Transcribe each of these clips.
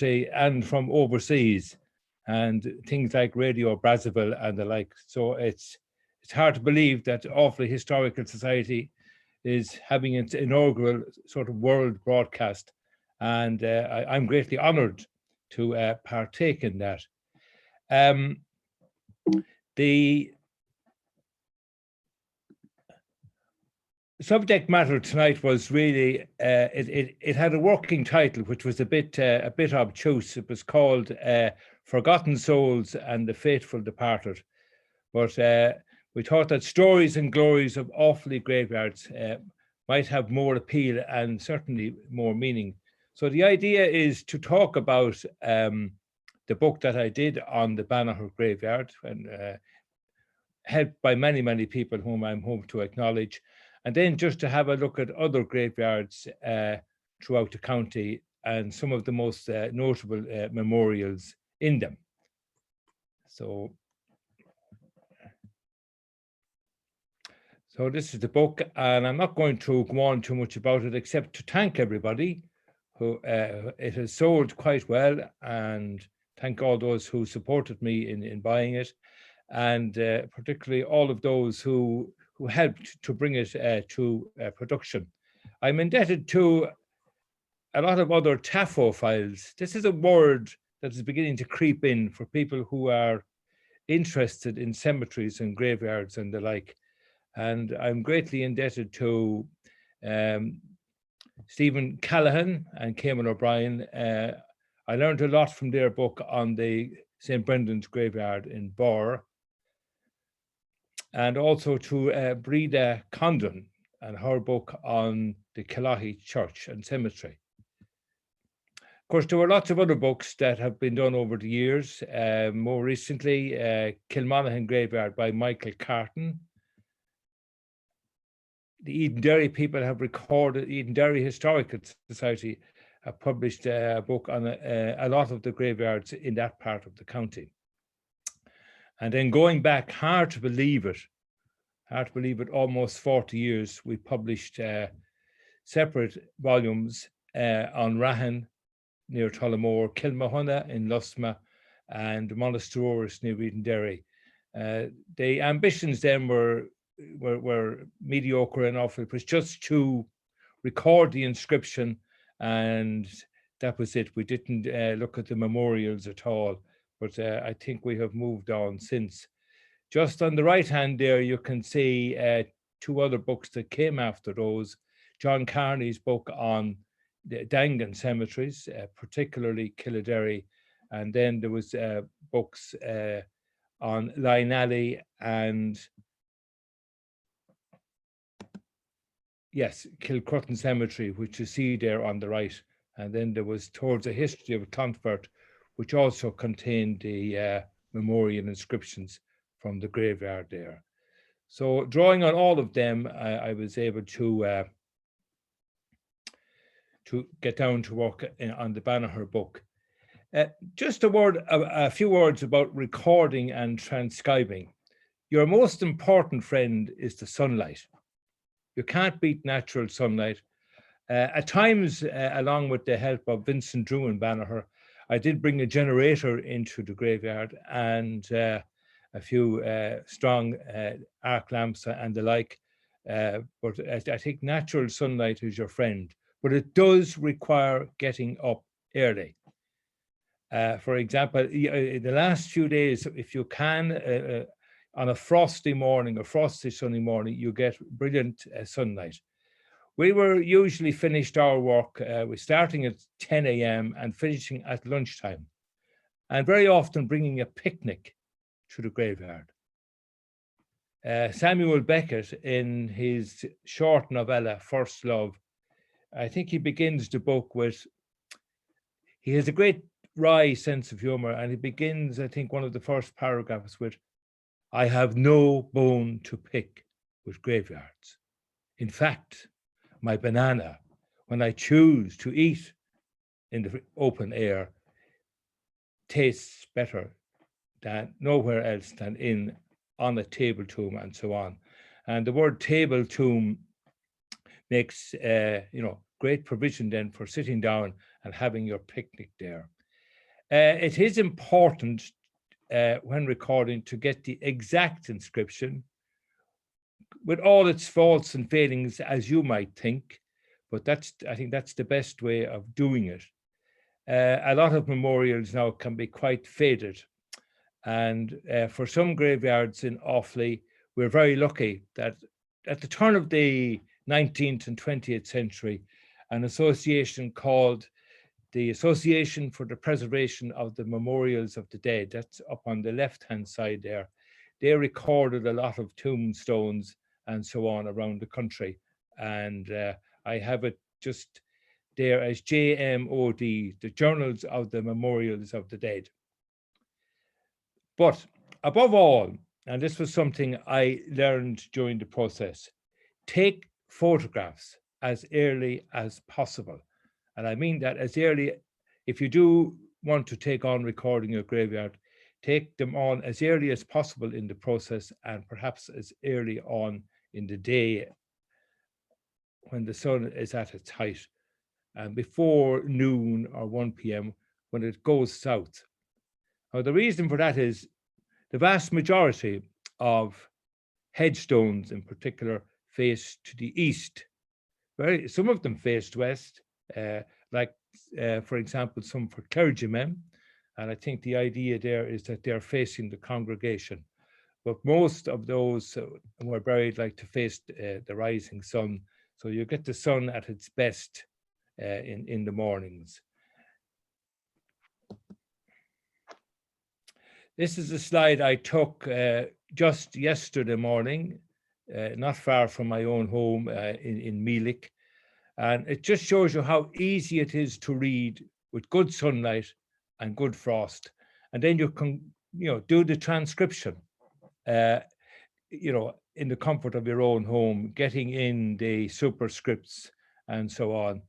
and from overseas, and things like Radio Brazzaville and the like. So it's hard to believe that Offaly Historical Society is having its inaugural sort of world broadcast, and I'm greatly honoured to partake in that. The subject matter tonight was really it had a working title which was a bit obtuse. It was called "Forgotten Souls and the Faithful Departed," but we thought that stories and glories of Offaly graveyards might have more appeal and certainly more meaning. So the idea is to talk about the book that I did on the Banagher graveyard, and helped by many people whom I'm home to acknowledge, and then just to have a look at other graveyards throughout the county and some of the most notable memorials in them. So this is the book, and I'm not going to go on too much about it except to thank everybody who it has sold quite well, and thank all those who supported me in buying it, and particularly all of those who helped to bring it to production. I'm indebted to a lot of other taphophiles. This is a word that is beginning to creep in for people who are interested in cemeteries and graveyards and the like. And I'm greatly indebted to Stephen Callahan and Cayman O'Brien. I learned a lot from their book on the St. Brendan's graveyard in Bor, and also to Breda Condon and her book on the Connolly Church and Cemetery. Of course, there were lots of other books that have been done over the years. More recently, Kilmonaghan Graveyard by Michael Carton. The Edenderry people have recorded, Edenderry Historical Society have published a book on a lot of the graveyards in that part of the county. And then going back, hard to believe it, almost 40 years, we published separate volumes on Rahan near Tullamore, Kilmahunna in Lusma, and Monasteroris near Edenderry. The ambitions then were mediocre enough. It was just to record the inscription, and that was it. We didn't look at the memorials at all, but I think we have moved on since. Just on the right hand there, you can see two other books that came after those. John Carney's book on the Dangan cemeteries, particularly Kildare, and then there was books on Lynally and yes, Kilcrutton Cemetery, which you see there on the right. And then there was Towards a History of Clonfert, which also contained the memorial inscriptions from the graveyard there. So drawing on all of them, I was able to get down to work on the Banagher book. Just a few words about recording and transcribing. Your most important friend is the sunlight. You can't beat natural sunlight. At times, along with the help of Vincent Drew and Banagher, I did bring a generator into the graveyard and a few strong arc lamps and the like. But I think natural sunlight is your friend, but it does require getting up early. For example, in the last few days, if you can, on a frosty morning, a frosty sunny morning, you get brilliant sunlight. We were usually finished our work, we're starting at 10 a.m. and finishing at lunchtime, and very often bringing a picnic to the graveyard. Samuel Beckett, in his short novella, First Love, I think he begins the book with, he has a great wry sense of humor, and he begins, I think, one of the first paragraphs with, "I have no bone to pick with graveyards. In fact, my banana, when I choose to eat in the open air, tastes better than nowhere else than on a table tomb," and so on. And the word table tomb makes great provision then for sitting down and having your picnic there. It is important when recording to get the exact inscription with all its faults and failings, as you might think, but I think that's the best way of doing it. A lot of memorials now can be quite faded, and for some graveyards in Offaly, we're very lucky that at the turn of the 19th and 20th century, an association called the Association for the Preservation of the Memorials of the Dead, that's up on the left-hand side there, they recorded a lot of tombstones and so on around the country. And I have it just there as JMOD, the Journals of the Memorials of the Dead. But above all, and this was something I learned during the process, take photographs as early as possible. And I mean that as early, if you do want to take on recording your graveyard, take them on as early as possible in the process, and perhaps as early on in the day when the sun is at its height, and before noon or 1 p.m. when it goes south. Now, the reason for that is the vast majority of headstones in particular face to the east. Some of them face west, for example, some for clergymen. And I think the idea there is that they're facing the congregation. But most of those who are buried like to face the rising sun. So you get the sun at its best in the mornings. This is a slide I took just yesterday morning, not far from my own home in Meelick. And it just shows you how easy it is to read with good sunlight and good frost. And then you can, do the transcription, in the comfort of your own home, getting in the superscripts and so on,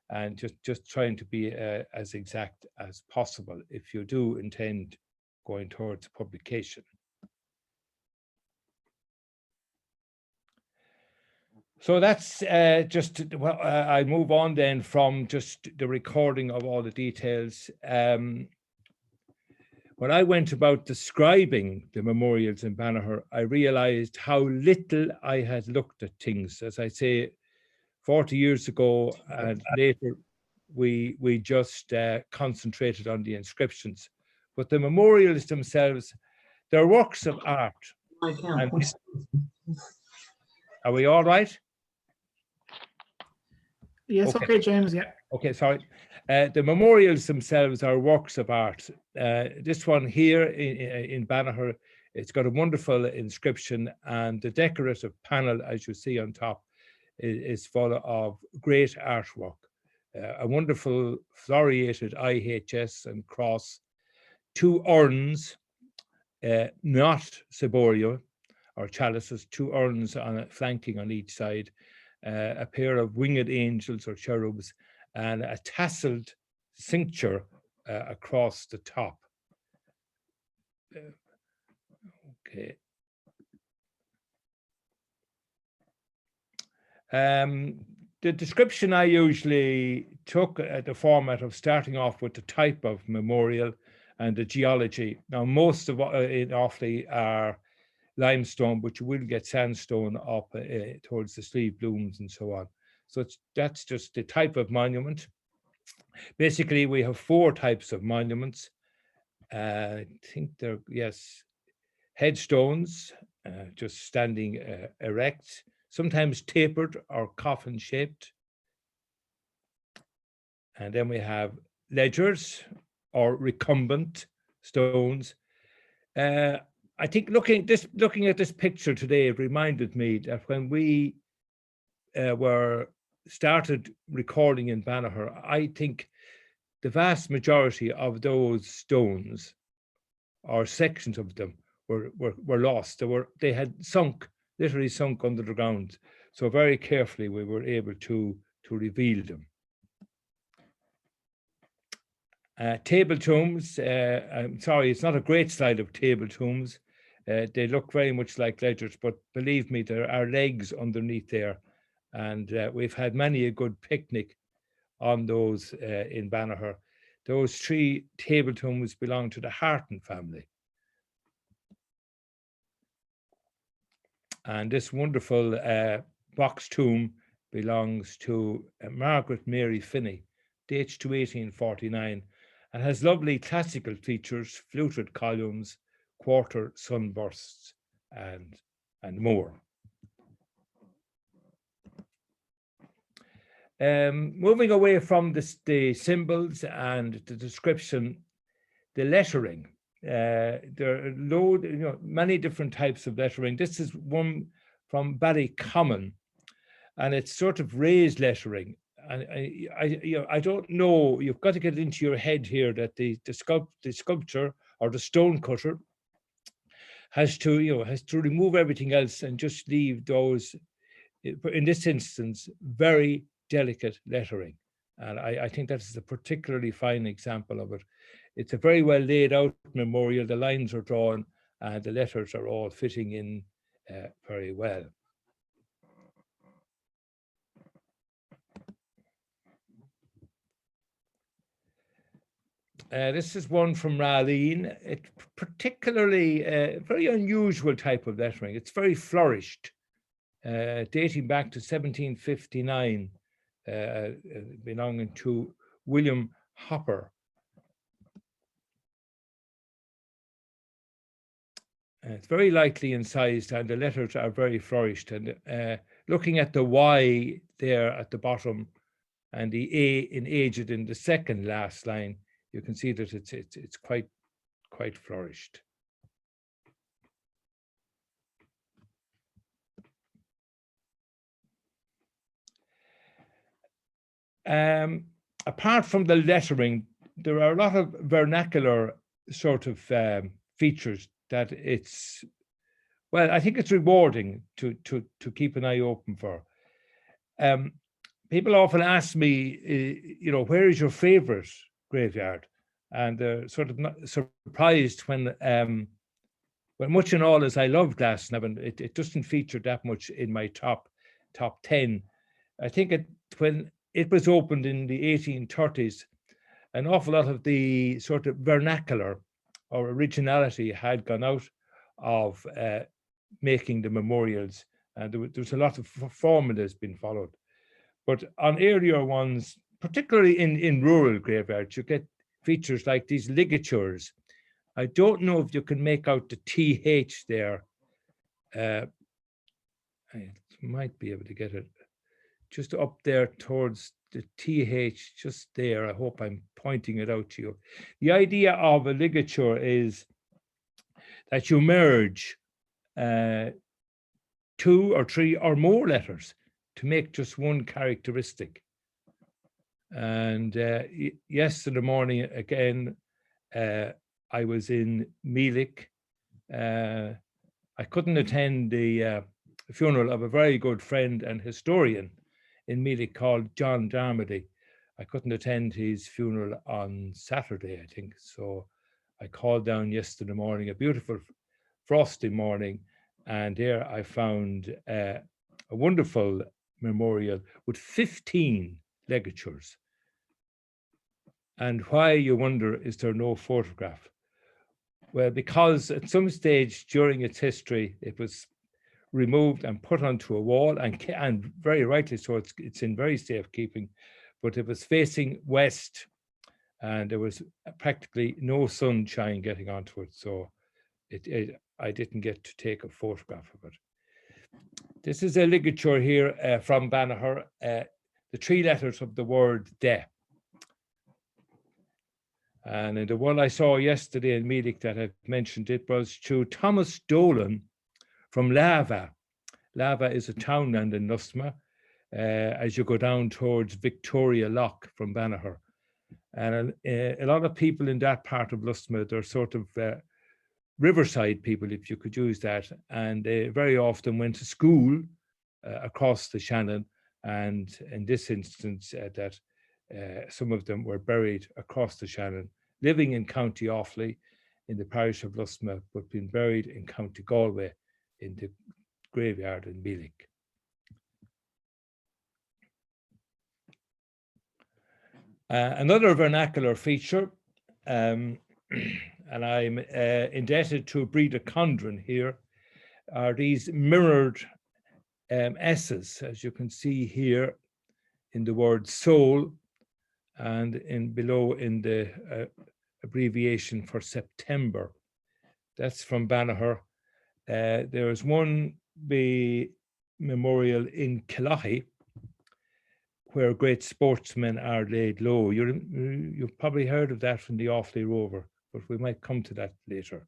and just trying to be as exact as possible if you do intend going towards publication. So that's I move on then from just the recording of all the details. When I went about describing the memorials in Banagher, I realized how little I had looked at things. As I say, 40 years ago and later, we just concentrated on the inscriptions. But the memorials themselves, they're works of art. Are we all right? Yes, okay, James, yeah. Okay, sorry. The memorials themselves are works of art. This one here in Banagher, it's got a wonderful inscription, and the decorative panel, as you see on top, is full of great artwork. A wonderful floriated IHS and cross, 2 urns, not ciboria or chalices, 2 urns flanking on each side, a pair of winged angels or cherubs, and a tasseled cincture across the top. Okay. The description I usually took the format of starting off with the type of memorial and the geology. Now, most of what in Offaly are limestone, but you will get sandstone up towards the sleeve blooms and so on. So that's just the type of monument. Basically, we have 4 types of monuments. I think they're, yes, headstones, just standing erect, sometimes tapered or coffin-shaped. And then we have ledgers or recumbent stones. I think looking at this picture today, it reminded me that when we started recording in Banagher, I think the vast majority of those stones, or sections of them, were lost. They had literally sunk under the ground. So very carefully we were able to reveal them. Table tombs. I'm sorry, it's not a great slide of table tombs. They look very much like ledgers, but believe me, there are legs underneath there. And we've had many a good picnic on those in Banagher. those 3 table tombs belong to the Harton family. And this wonderful box tomb belongs to Margaret Mary Finney, dates to 1849, and has lovely classical features, fluted columns, quarter sunbursts, and more. Moving away from the symbols and the description, the lettering. There are many different types of lettering. This is one from Ballycommon, and it's sort of raised lettering. And I don't know. You've got to get into your head here that the sculptor or the stone cutter has to remove everything else and just leave those, in this instance, very delicate lettering. And I think that is a particularly fine example of it. It's a very well laid out memorial. The lines are drawn and the letters are all fitting in very well. This is one from Raleigh. It's particularly a very unusual type of lettering. It's very flourished, dating back to 1759, belonging to William Hopper. It's very lightly incised and the letters are very flourished. And looking at the Y there at the bottom and the A in aged in the second last line, you can see that it's quite flourished. Apart from the lettering, there are a lot of vernacular sort of features that I think it's rewarding to keep an eye open for. People often ask me, where is your favorite graveyard? And they're sort of not surprised when much and all as I love Glasnevin, it doesn't feature that much in my top 10. I think when it was opened in the 1830s, an awful lot of the sort of vernacular or originality had gone out of making the memorials, and there was a lot of formulas being followed. But on earlier ones, particularly in rural graveyards, you get features like these ligatures. I don't know if you can make out the TH there. I might be able to get it just up there towards the TH, just there. I hope I'm pointing it out to you. The idea of a ligature is that you merge 2 or 3 or more letters to make just one characteristic. And yesterday morning, again, I was in Meelick. I couldn't attend the funeral of a very good friend and historian in Meelick called John Darmody. I couldn't attend his funeral on Saturday, I think. So I called down yesterday morning, a beautiful frosty morning, and there I found a wonderful memorial with 15 ligatures. And why, you wonder, is there no photograph? Well, because at some stage during its history, it was removed and put onto a wall, and very rightly so, it's in very safe keeping, but it was facing west and there was practically no sunshine getting onto it. So I didn't get to take a photograph of it. This is a ligature here from Banagher, the 3 letters of the word de. And in the one I saw yesterday in Meelick that I mentioned, it was to Thomas Dolan from Lava. Lava is a townland in Lusma as you go down towards Victoria Loch from Banagher. And a lot of people in that part of Lusma, they're sort of riverside people, if you could use that. And they very often went to school across the Shannon. And in this instance, that some of them were buried across the Shannon, living in County Offaly in the parish of Lusma, but being buried in County Galway in the graveyard in Meelick. Another vernacular feature, and I'm indebted to Breda Condren here, are these mirrored S's, as you can see here in the word soul, and below in the abbreviation for September. That's from Banagher. There is one memorial in Connolly where great sportsmen are laid low. You've probably heard of that from the Offaly Rover, but we might come to that later.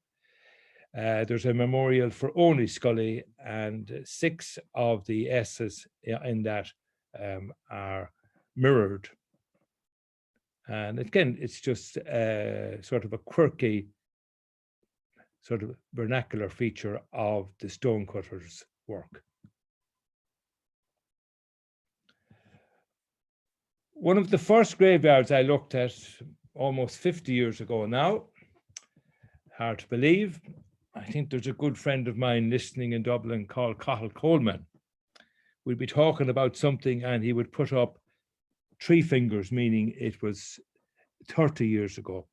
There's a memorial for only Scully, and 6 of the S's in that are mirrored. And again, it's just sort of a quirky sort of vernacular feature of the stonecutter's work. One of the first graveyards I looked at almost 50 years ago now, hard to believe. I think there's a good friend of mine listening in Dublin called Cathal Coleman. We'd be talking about something and he would put up 3 fingers, meaning it was 30 years ago.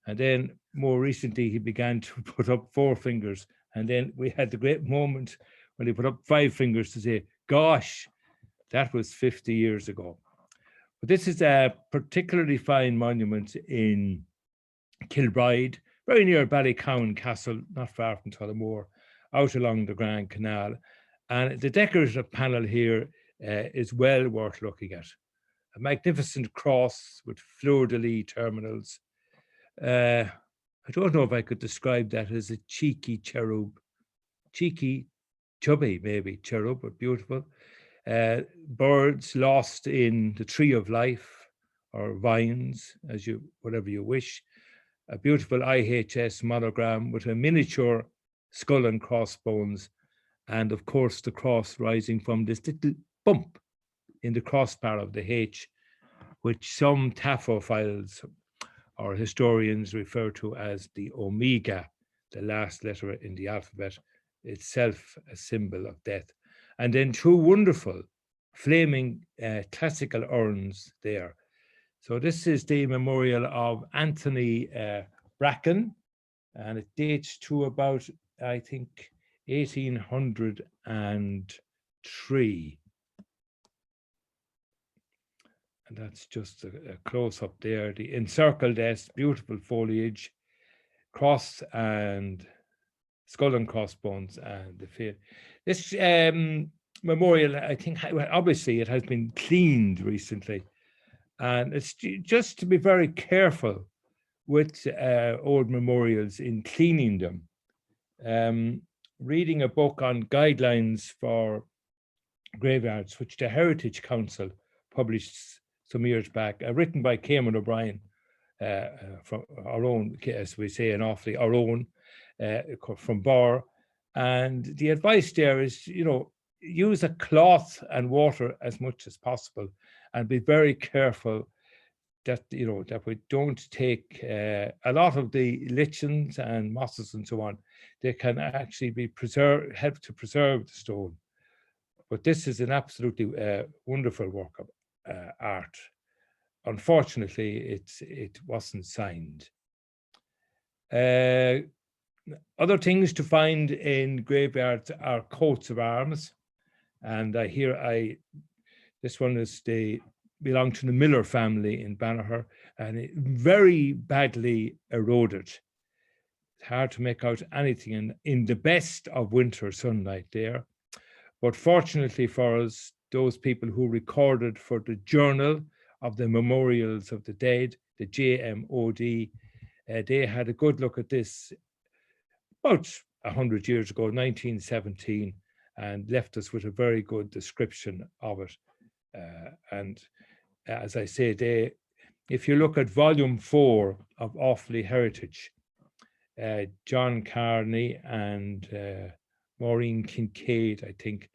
And then more recently, he began to put up 4 fingers. And then we had the great moment when he put up 5 fingers to say, gosh, that was 50 years ago. But this is a particularly fine monument in Kilbride, very near Ballycown Castle, not far from Tullamore, out along the Grand Canal. And the decorative panel here is well worth looking at. A magnificent cross with fleur-de-lis terminals. I don't know if I could describe that as a cheeky cherub. Cheeky, chubby maybe, cherub, but beautiful. Birds lost in the tree of life, or vines, whatever you wish. A beautiful IHS monogram with a miniature skull and crossbones, and of course the cross rising from this little bump in the crossbar of the H, which some taphophiles or historians refer to as the omega, the last letter in the alphabet, itself a symbol of death. And then 2 wonderful flaming classical urns there. So this is the memorial of Anthony Bracken, and it dates to about, I think, 1803. And that's just a close-up there. The encircled S, beautiful foliage, cross and skull and crossbones, and the this memorial, I think, well, obviously it has been cleaned recently, and it's just to be very careful with old memorials in cleaning them. Reading a book on guidelines for graveyards, which the Heritage Council published some years back, written by Cameron O'Brien, from our own, as we say in Offaly, our own, from Bar. And the advice there is, use a cloth and water as much as possible, and be very careful that, that we don't take a lot of the lichens and mosses and so on. They can actually be help to preserve the stone. But this is an absolutely wonderful work of art. Unfortunately, it wasn't signed. Other things to find in graveyards are coats of arms, and this one belong to the Miller family in Banagher, and it very badly eroded. It's hard to make out anything in the best of winter sunlight there. But fortunately for us, those people who recorded for the Journal of the Memorials of the Dead, the JMOD, they had a good look at this about 100 years ago, 1917, and left us with a very good description of it. And as I say, if you look at volume 4 of Offaly Heritage, John Carney and Maureen Kincaid, I think,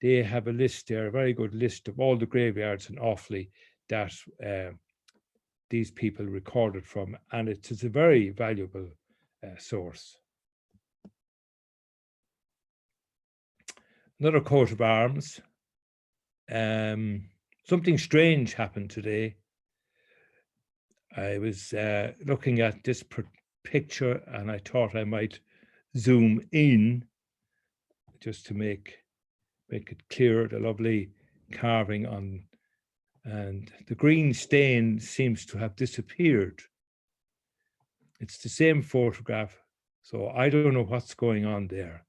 they have a list there, a very good list of all the graveyards in Offaly that these people recorded from, and it is a very valuable source. Another coat of arms. Something strange happened today. I was looking at this picture and I thought I might zoom in just to make it clear, the lovely carving on, and the green stain seems to have disappeared. It's the same photograph, so I don't know what's going on there.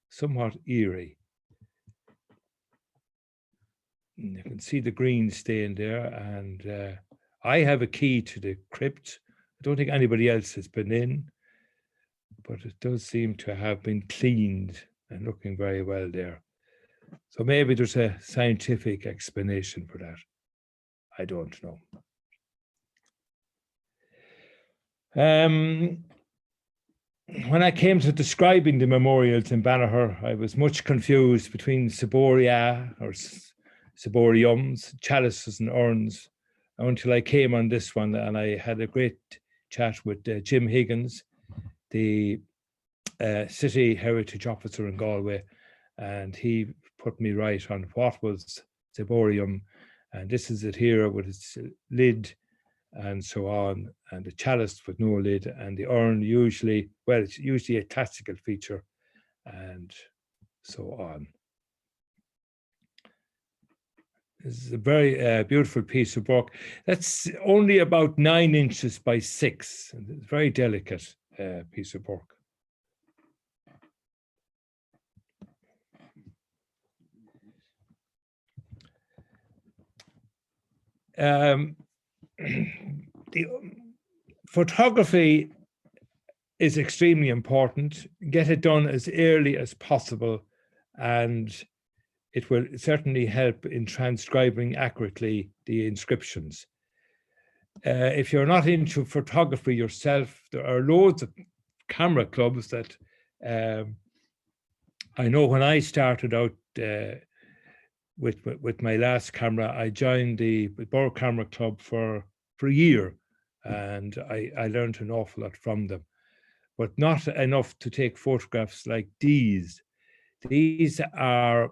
Somewhat eerie. And you can see the green stain there, and I have a key to the crypt. I don't think anybody else has been in, but it does seem to have been cleaned and looking very well there. So maybe there's a scientific explanation for that. I don't know. When I came to describing the memorials in Banagher, I was much confused between ciboria or ciboriums, chalices and urns, until I came on this one, and I had a great chat with Jim Higgins, the city heritage officer in Galway, and he put me right on what was ciborium, and this is it here with its lid and so on, and the chalice with no lid, and the urn usually, well, it's usually a classical feature, and so on. This is a very beautiful piece of work. That's only about 9 inches by 6. It's a very delicate piece of work. The photography is extremely important. Get it done as early as possible, and it will certainly help in transcribing accurately the inscriptions. If you're not into photography yourself, there are loads of camera clubs that I know when I started out with my last camera, I joined the Borough Camera Club for a year, and I learned an awful lot from them, but not enough to take photographs like these. These are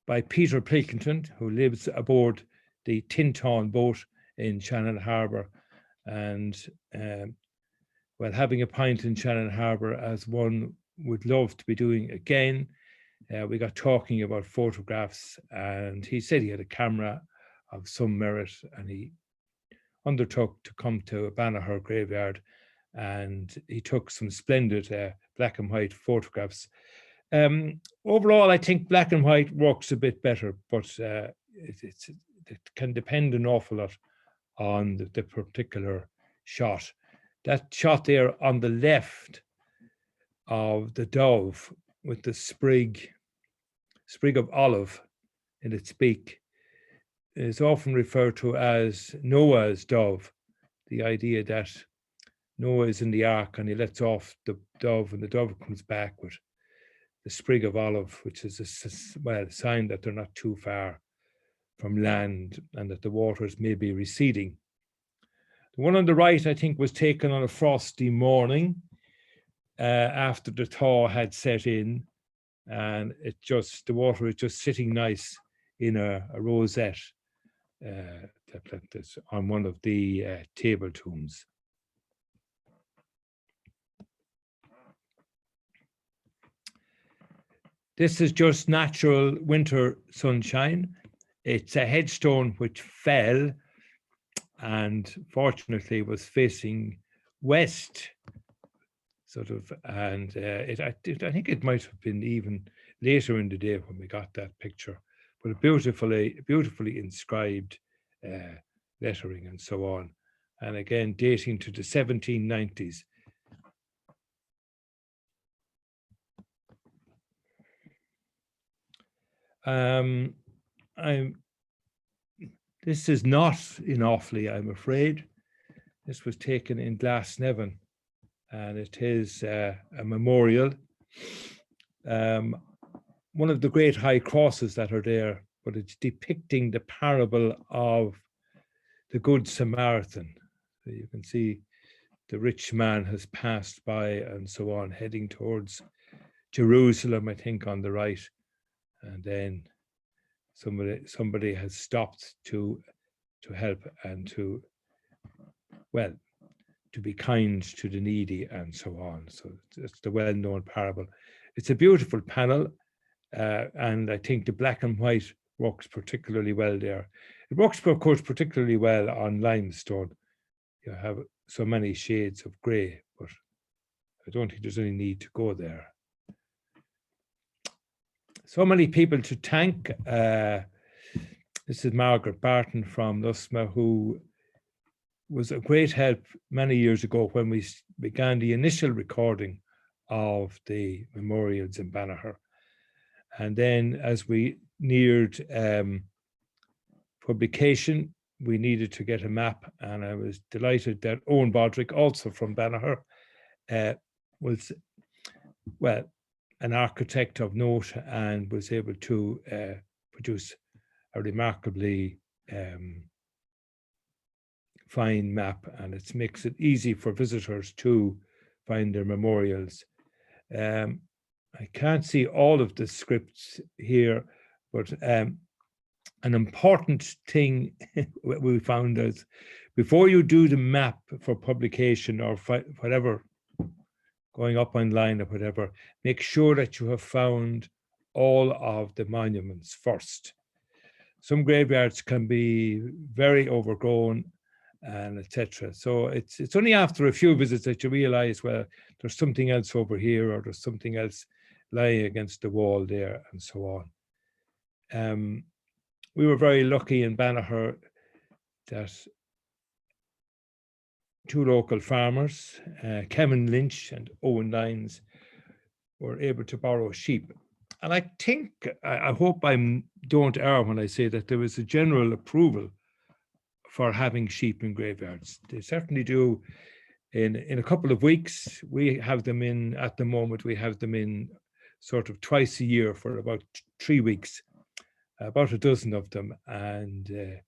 by Peter Pilkington, who lives aboard the Tintown boat in Shannon Harbour, and well, having a pint in Shannon Harbour, as one would love to be doing again, we got talking about photographs, and he said he had a camera of some merit, and he undertook to come to Banagher graveyard, and he took some splendid black and white photographs. Overall, I think black and white works a bit better, but it can depend an awful lot on the particular shot. That shot there on the left of the dove with the sprig of olive in its beak is often referred to as Noah's dove. The idea that Noah is in the ark and he lets off the dove, and the dove comes back with the sprig of olive, which is a sign that they're not too far from land and that the waters may be receding. The one on the right, I think, was taken on a frosty morning after the thaw had set in, and the water is just sitting nice in a rosette that's on one of the table tombs. This is just natural winter sunshine. It's a headstone which fell and fortunately was facing west, sort of, and I think it might have been even later in the day when we got that picture, but a beautifully inscribed lettering and so on, and again dating to the 1790s. This is not in Offaly, I'm afraid. This was taken in Glasnevin, and it is a memorial. One of the great high crosses that are there, but it's depicting the parable of the Good Samaritan. So you can see the rich man has passed by and so on, heading towards Jerusalem, I think, on the right, and then somebody has stopped to help and to well, to be kind to the needy and so on. So it's the well-known parable. It's a beautiful panel, and I think the black and white works particularly well there. It works, of course, particularly well on limestone. You have so many shades of grey, but I don't think there's any need to go there. So many people to thank. This is Margaret Barton from Lusma, who was a great help many years ago when we began the initial recording of the memorials in Banagher. And then as we neared publication, we needed to get a map, and I was delighted that Owen Bodrick, also from Banagher, was, well, an architect of note and was able to produce a remarkably fine map, and it makes it easy for visitors to find their memorials. I can't see all of the scripts here, but an important thing we found is before you do the map for publication or whatever, going up online or whatever, make sure that you have found all of the monuments first. Some graveyards can be very overgrown and etc. So it's only after a few visits that you realize, well, there's something else over here, or there's something else lying against the wall there, and so on. We were very lucky in Banagher that two local farmers, Kevin Lynch and Owen Lyons, were able to borrow sheep. And I think, I hope I don't err when I say that there was a general approval for having sheep in graveyards. They certainly do. In a couple of weeks, we have them in, at the moment, we have them in sort of twice a year for about 3 weeks, about a dozen of them. And they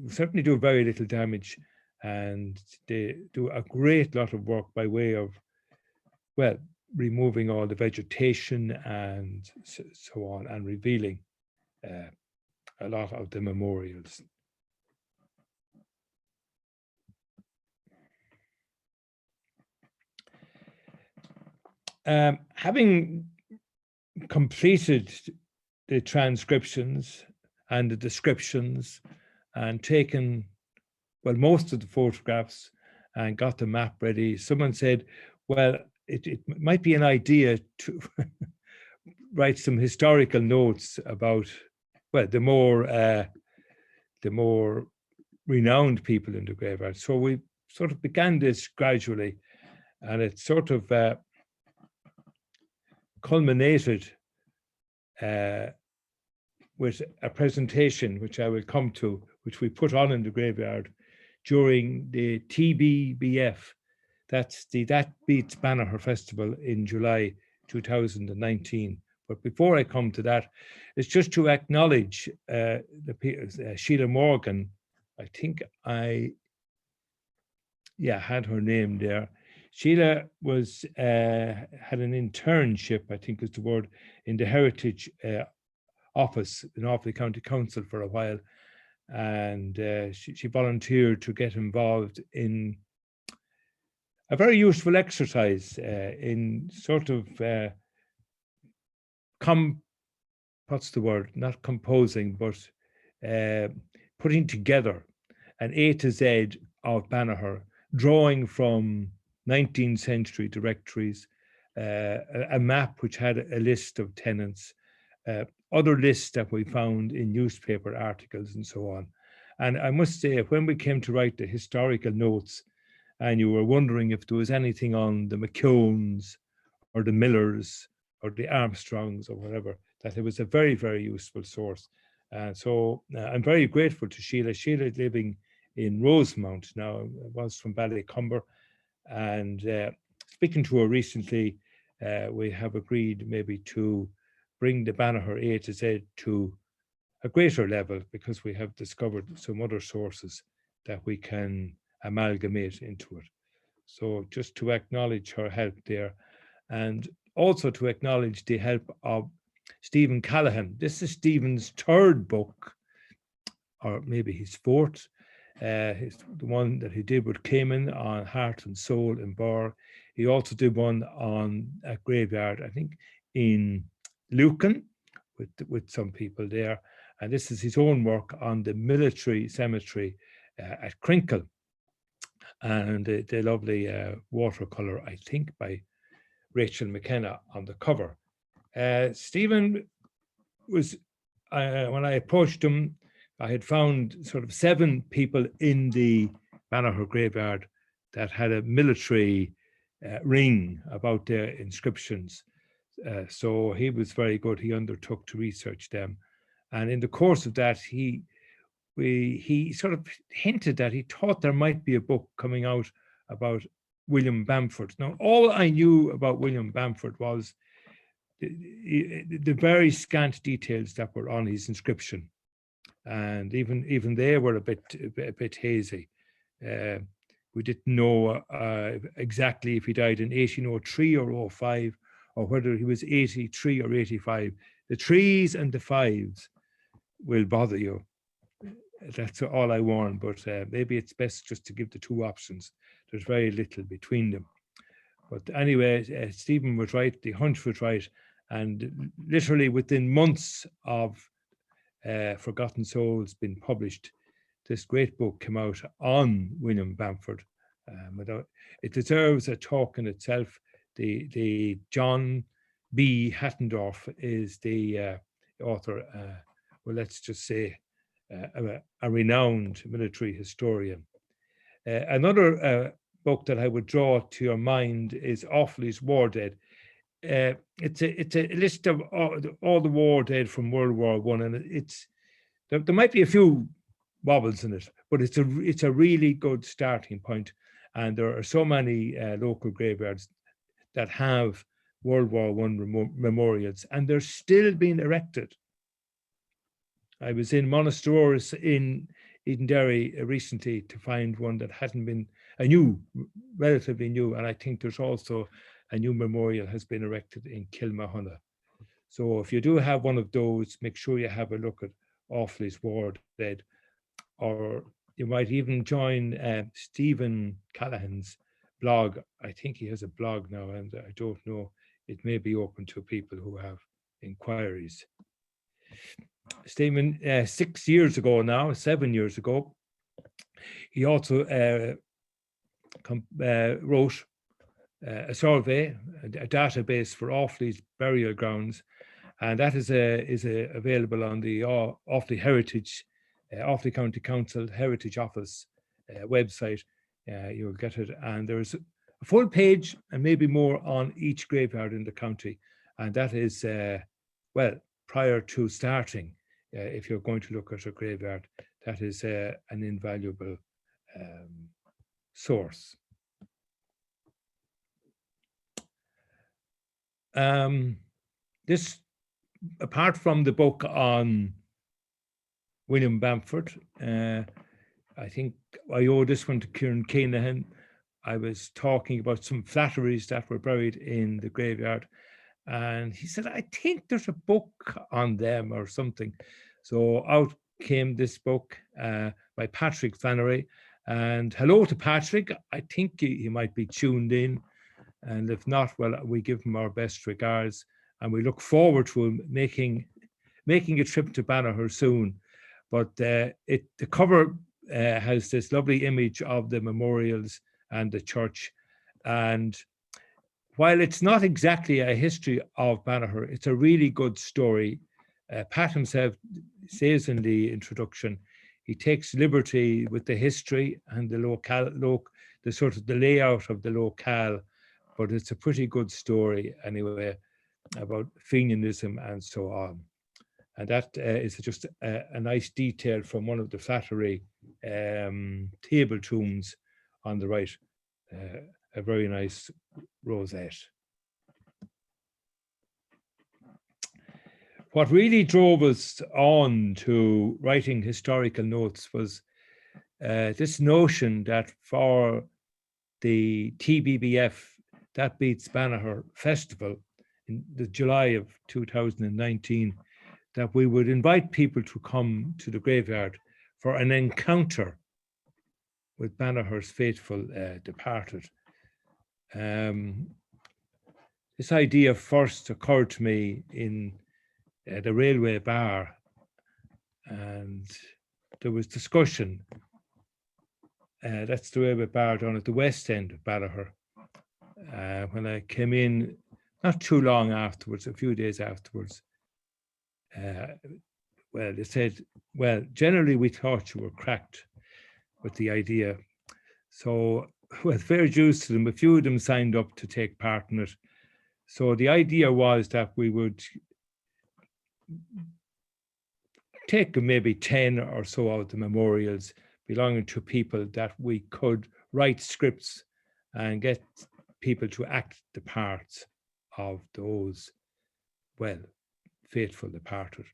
certainly do very little damage, and they do a great lot of work by way of, well, removing all the vegetation and so on, and revealing a lot of the memorials. Having completed the transcriptions and the descriptions and taken, well, most of the photographs and got the map ready, someone said, well, it might be an idea to write some historical notes about, well, the more renowned people in the graveyard. So we sort of began this gradually, and it sort of culminated with a presentation, which I will come to, which we put on in the graveyard during the TBBF. That's the That Beats Banagher Festival in July 2019. But before I come to that, it's just to acknowledge Sheila Morgan. I think I had her name there. Sheila was had an internship, I think is the word, in the Heritage Office in Offaly County Council for a while, and she volunteered to get involved in a very useful exercise in sort of what's the word? Not composing, but putting together an A to Z of Banagher, drawing from 19th century directories, a map which had a list of tenants, other lists that we found in newspaper articles and so on. And I must say, when we came to write the historical notes, and you were wondering if there was anything on the McKeowns or the Millers or the Armstrongs or whatever, that it was a very, very useful source. So I'm very grateful to Sheila. Sheila is living in Rosemount now, was from Ballycumber. And speaking to her recently, we have agreed maybe to bring the Banagher A to Z to a greater level, because we have discovered some other sources that we can amalgamate into it. So just to acknowledge her help there, and also to acknowledge the help of Stephen Callahan. This is Stephen's third book, or maybe his fourth. The one that he did with Cayman on Heart and Soul in Bar. He also did one on a graveyard, I think, in Lucan, with some people there. And this is his own work on the military cemetery at Crinkle. And the lovely watercolor, I think, by Rachel McKenna on the cover. Stephen was, when I approached him, I had found sort of 7 people in the Banagher graveyard that had a military ring about their inscriptions. So he was very good. He undertook to research them. And in the course of that, he sort of hinted that he thought there might be a book coming out about William Bamford. Now, all I knew about William Bamford was the very scant details that were on his inscription. And even they were a bit hazy. We didn't know exactly if he died in 1803 or 05, or whether he was 83 or 85. The 3s and the 5s will bother you. That's all I warn, but maybe it's best just to give the 2 options. There's very little between them. But anyway, Stephen was right, the hunch was right, and literally within months of Forgotten Souls being published, this great book came out on William Bamford. It deserves a talk in itself. The John B. Hattendorf is the author. Well, let's just say a renowned military historian. Another book that I would draw to your mind is Offaly's War Dead. It's a list of all the war dead from World War I, and there might be a few wobbles in it, but it's a really good starting point. And there are so many local graveyards that have World War I memorials, and they're still being erected. I was in Monasteroris in Edenderry recently to find one that hadn't been relatively new, and I think there's also a new memorial has been erected in Kilmahunna. So if you do have one of those, make sure you have a look at Offaly's War Dead, or you might even join Stephen Callahan's blog. I think he has a blog now, and I don't know, it may be open to people who have inquiries. Stephen, 7 years ago, he also wrote a survey, a database for Offaly's burial grounds, and that is available on the Offaly Heritage, Offaly County Council Heritage Office website. You'll get it, and there's a full page and maybe more on each graveyard in the county, and that is well, prior to starting, if you're going to look at a graveyard, that is an invaluable source. This, apart from the book on William Bamford, I think I owe this one to Kieran Keenahan. I was talking about some flatteries that were buried in the graveyard, and he said, I think there's a book on them or something. So out came this book by Patrick Flannery. And hello to Patrick. I think he might be tuned in. And if not, well, we give him our best regards. And we look forward to him making a trip to Banagher soon. But the cover has this lovely image of the memorials and the church. And while it's not exactly a history of Banagher, it's a really good story. Pat himself says in the introduction, he takes liberty with the history and the sort of the layout of the locale, but it's a pretty good story anyway about Fenianism and so on. And that is just a nice detail from one of the Flattery table tombs on the right, a very nice rosette. What really drove us on to writing historical notes was this notion that for the TBBF, That Beats Banagher Festival in the July of 2019, that we would invite people to come to the graveyard for an encounter with Banagher's faithful departed. This idea first occurred to me in the railway bar, and there was discussion. That's the railway bar down at the west end of Banagher. When I came in, not too long afterwards, a few days afterwards, well, they said, well, generally we thought you were cracked with the idea. So, well, fair dues to them, a few of them signed up to take part in it. So the idea was that we would take maybe 10 or so of the memorials belonging to people that we could write scripts and get people to act the parts of those, well, faithful departed.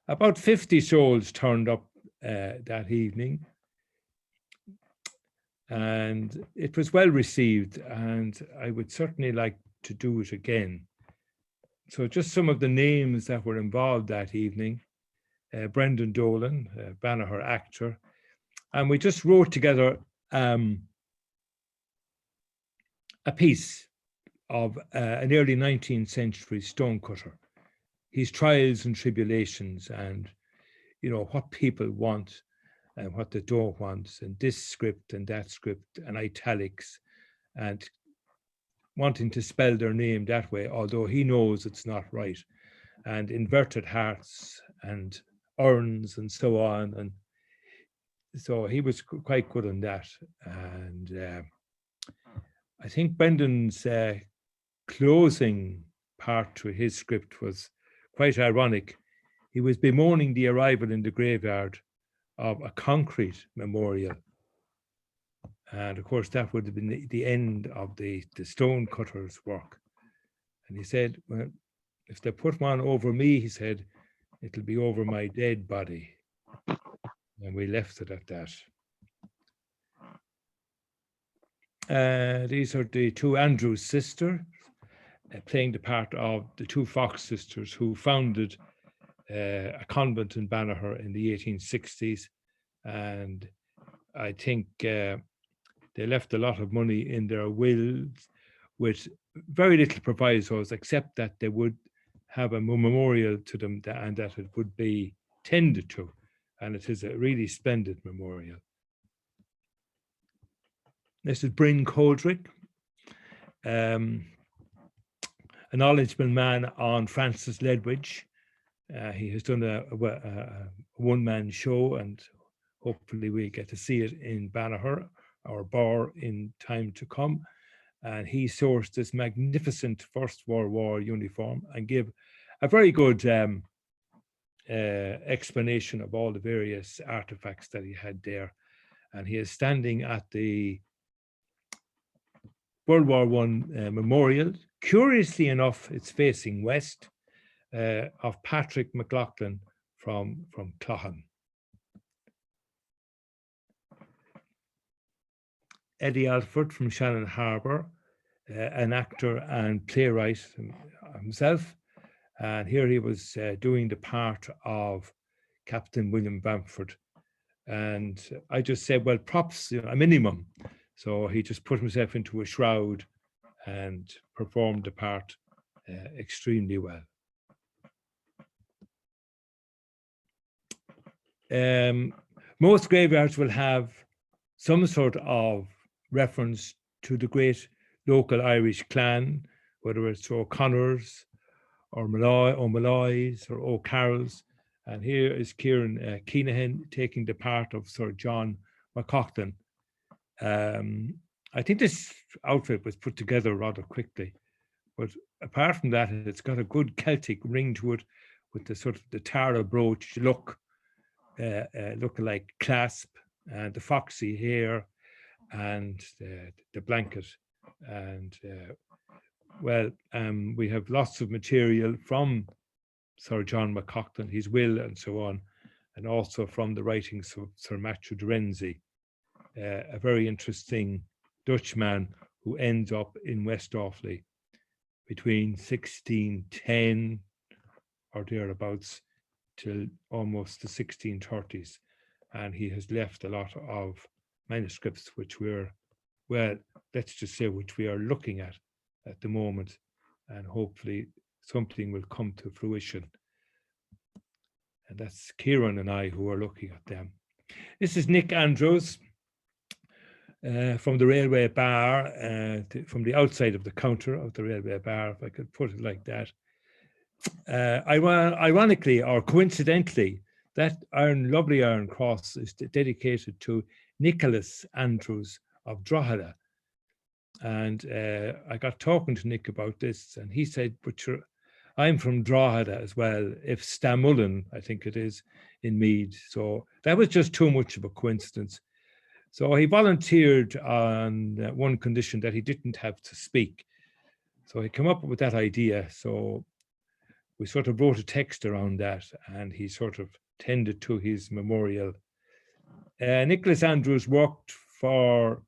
About 50 souls turned up that evening, and it was well received, and I would certainly like to do it again. So just some of the names that were involved that evening: Brendan Dolan, Banagher actor, and we just wrote together a piece of an early 19th century stonecutter, his trials and tribulations, and what people want and what they don't want, and this script and that script, and italics, and wanting to spell their name that way, although he knows it's not right, and inverted hearts and urns and so on. And so he was quite good on that. And I think Brendan's closing part to his script was quite ironic. He was bemoaning the arrival in the graveyard of a concrete memorial. And of course, that would have been the end of the stonecutter's work. And he said, well, if they put one over me, he said, it'll be over my dead body. And we left it at that. These are the two Andrews sisters, playing the part of the two Fox sisters who founded a convent in Banagher in the 1860s. And I think they left a lot of money in their wills with very little provisos, except that they would have a memorial to them and that it would be tended to. And it is a really splendid memorial. This is Bryn Coldrick, a knowledgeable man on Francis Ledwidge. He has done a one-man show, and hopefully we get to see it in Banagher or Bar in time to come. And he sourced this magnificent First World War uniform and gave a very good explanation of all the various artifacts that he had there. And he is standing at the World War I memorial. Curiously enough, it's facing west, of Patrick McLaughlin from Cloughan. Eddie Alford from Shannon Harbour, an actor and playwright himself. And here he was doing the part of Captain William Bamford. And I just said, well, props, a minimum. So he just put himself into a shroud and performed the part extremely well. Most graveyards will have some sort of reference to the great local Irish clan, whether it's O'Connors or O'Malloys or O'Carrolls. And here is Kieran Keenahan taking the part of Sir John McCaughton. I think this outfit was put together rather quickly, but apart from that, it's got a good Celtic ring to it, with the sort of the Tara brooch look, looking like clasp, and the foxy hair, and the blanket. And we have lots of material from Sir John McCaughton, his will and so on, and also from the writings of Sir Matthew de Renzi, a very interesting Dutchman who ends up in West Offaly between 1610 or thereabouts till almost the 1630s. And he has left a lot of manuscripts, which let's just say which we are looking at the moment, and hopefully something will come to fruition. And that's Kieran and I who are looking at them. This is Nick Andrews from the railway bar, from the outside of the counter of the railway bar, if I could put it like that. Ironically or coincidentally, that lovely iron cross is dedicated to Nicholas Andrews of Drogheda. And I got talking to Nick about this, and he said, but I'm from Drogheda as well, if Stamullen, I think it is, in Meath. So that was just too much of a coincidence. So he volunteered on one condition, that he didn't have to speak. So he came up with that idea. So we sort of wrote a text around that, and he sort of tended to his memorial. Nicholas Andrews did work for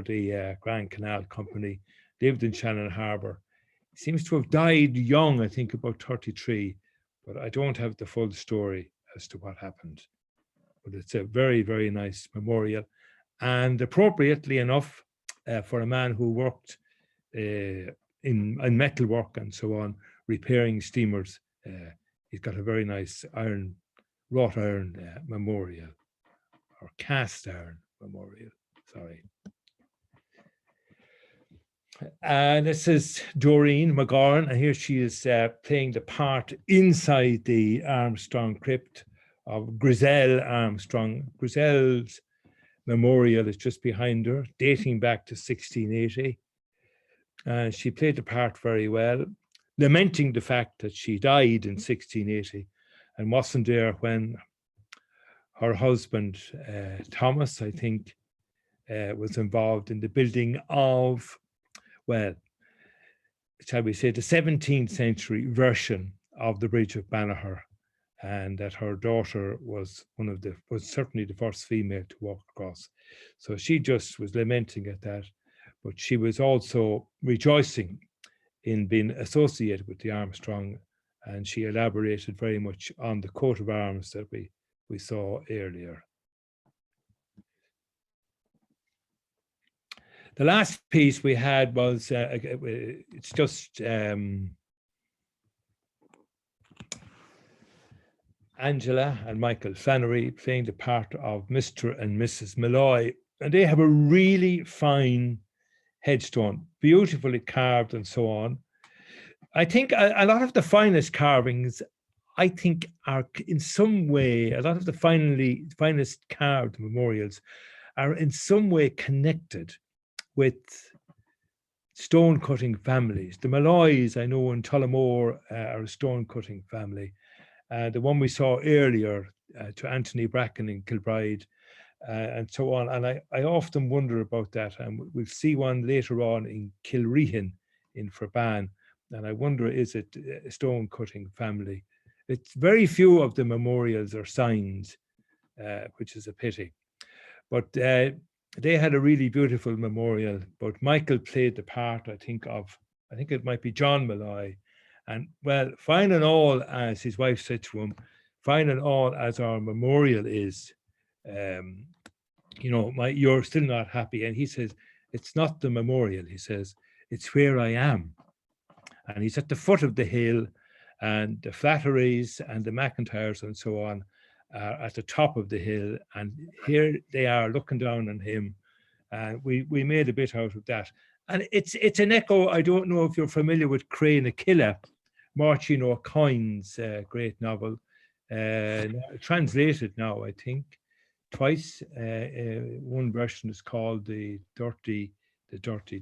the Grand Canal Company, lived in Shannon Harbour. He seems to have died young, I think about 33, but I don't have the full story as to what happened. But it's a very, very nice memorial, and appropriately enough, for a man who worked in metal work and so on, repairing steamers. He's got a very nice wrought iron memorial, or cast iron memorial, sorry. And this is Doreen McGowan, and here she is playing the part inside the Armstrong crypt of Grisel Armstrong. Grisel's memorial is just behind her, dating back to 1680. And she played the part very well, lamenting the fact that she died in 1680 and wasn't there when her husband, Thomas, I think, was involved in the building of, well, shall we say, the 17th century version of the Bridge of Banagher, and that her daughter was certainly the first female to walk across. So she just was lamenting at that, but she was also rejoicing in being associated with the Armstrong, and she elaborated very much on the coat of arms that we saw earlier. The last piece we had was, it's just Angela and Michael Flannery playing the part of Mr. and Mrs. Malloy, and they have a really fine headstone, beautifully carved and so on. I think a lot of the finest carvings, I think, are in some way, a lot of the finest carved memorials are in some way connected with stone cutting families. The Malloys, I know, in Tullamore are a stone cutting family. The one we saw earlier to Anthony Bracken in Kilbride, and so on. And I often wonder about that. And we'll see one later on in Kilrehan in Ferban. And I wonder, is it a stone cutting family? It's very few of the memorials are signed, which is a pity. But they had a really beautiful memorial. But Michael played the part, I think it might be John Malloy. And well, fine and all, as his wife said to him, fine and all as our memorial is, you know, you're still not happy. And he says, it's not the memorial. He says, it's where I am. And he's at the foot of the hill, and the Flatteries and the McIntyres and so on are at the top of the hill. And here they are looking down on him. And we made a bit out of that. And it's an echo. I don't know if you're familiar with Craine Aquila, Martin O'Coin's great novel, translated now, I think, twice. One version is called The Dirty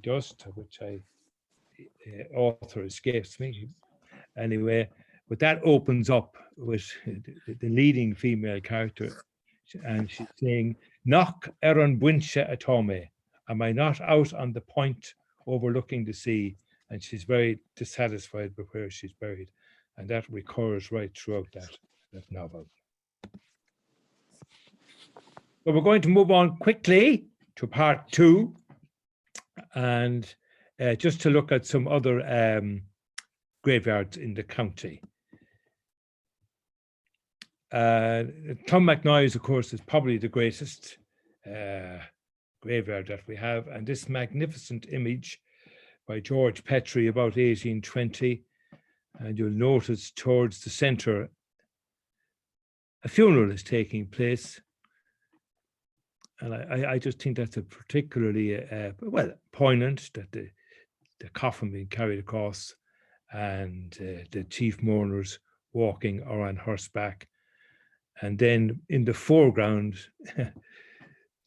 Dust, which author escapes me. Anyway, but that opens up with the leading female character, and she's saying, "Knock eran buinse atome. Am I not out on the point overlooking the sea?" And she's very dissatisfied with where she's buried. And that recurs right throughout that novel. So we're going to move on quickly to part 2, and just to look at some other graveyards in the county. Clonmacnoise, of course, is probably the greatest graveyard that we have, and this magnificent image by George Petrie about 1820, and you'll notice towards the centre a funeral is taking place, and I just think that's a particularly well, poignant, that the coffin being carried across and the chief mourners walking or on horseback, and then in the foreground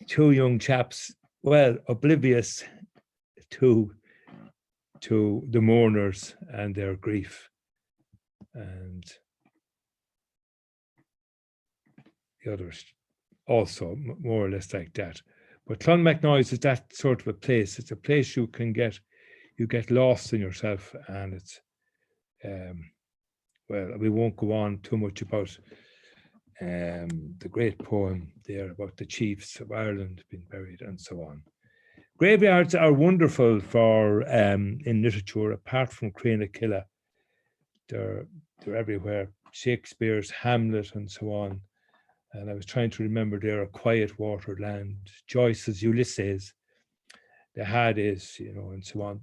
two young chaps, well, oblivious to the mourners and their grief, and the others also more or less like that. But Clonmacnoise is that sort of a place. It's a place you get lost in yourself, and it's well, we won't go on too much about the great poem there about the chiefs of Ireland being buried and so on. Graveyards are wonderful for in literature, apart from Crenakilla. They're everywhere. Shakespeare's Hamlet and so on. And I was trying to remember there, A Quiet Water Land, Joyce's Ulysses, the Hades, you know, and so on.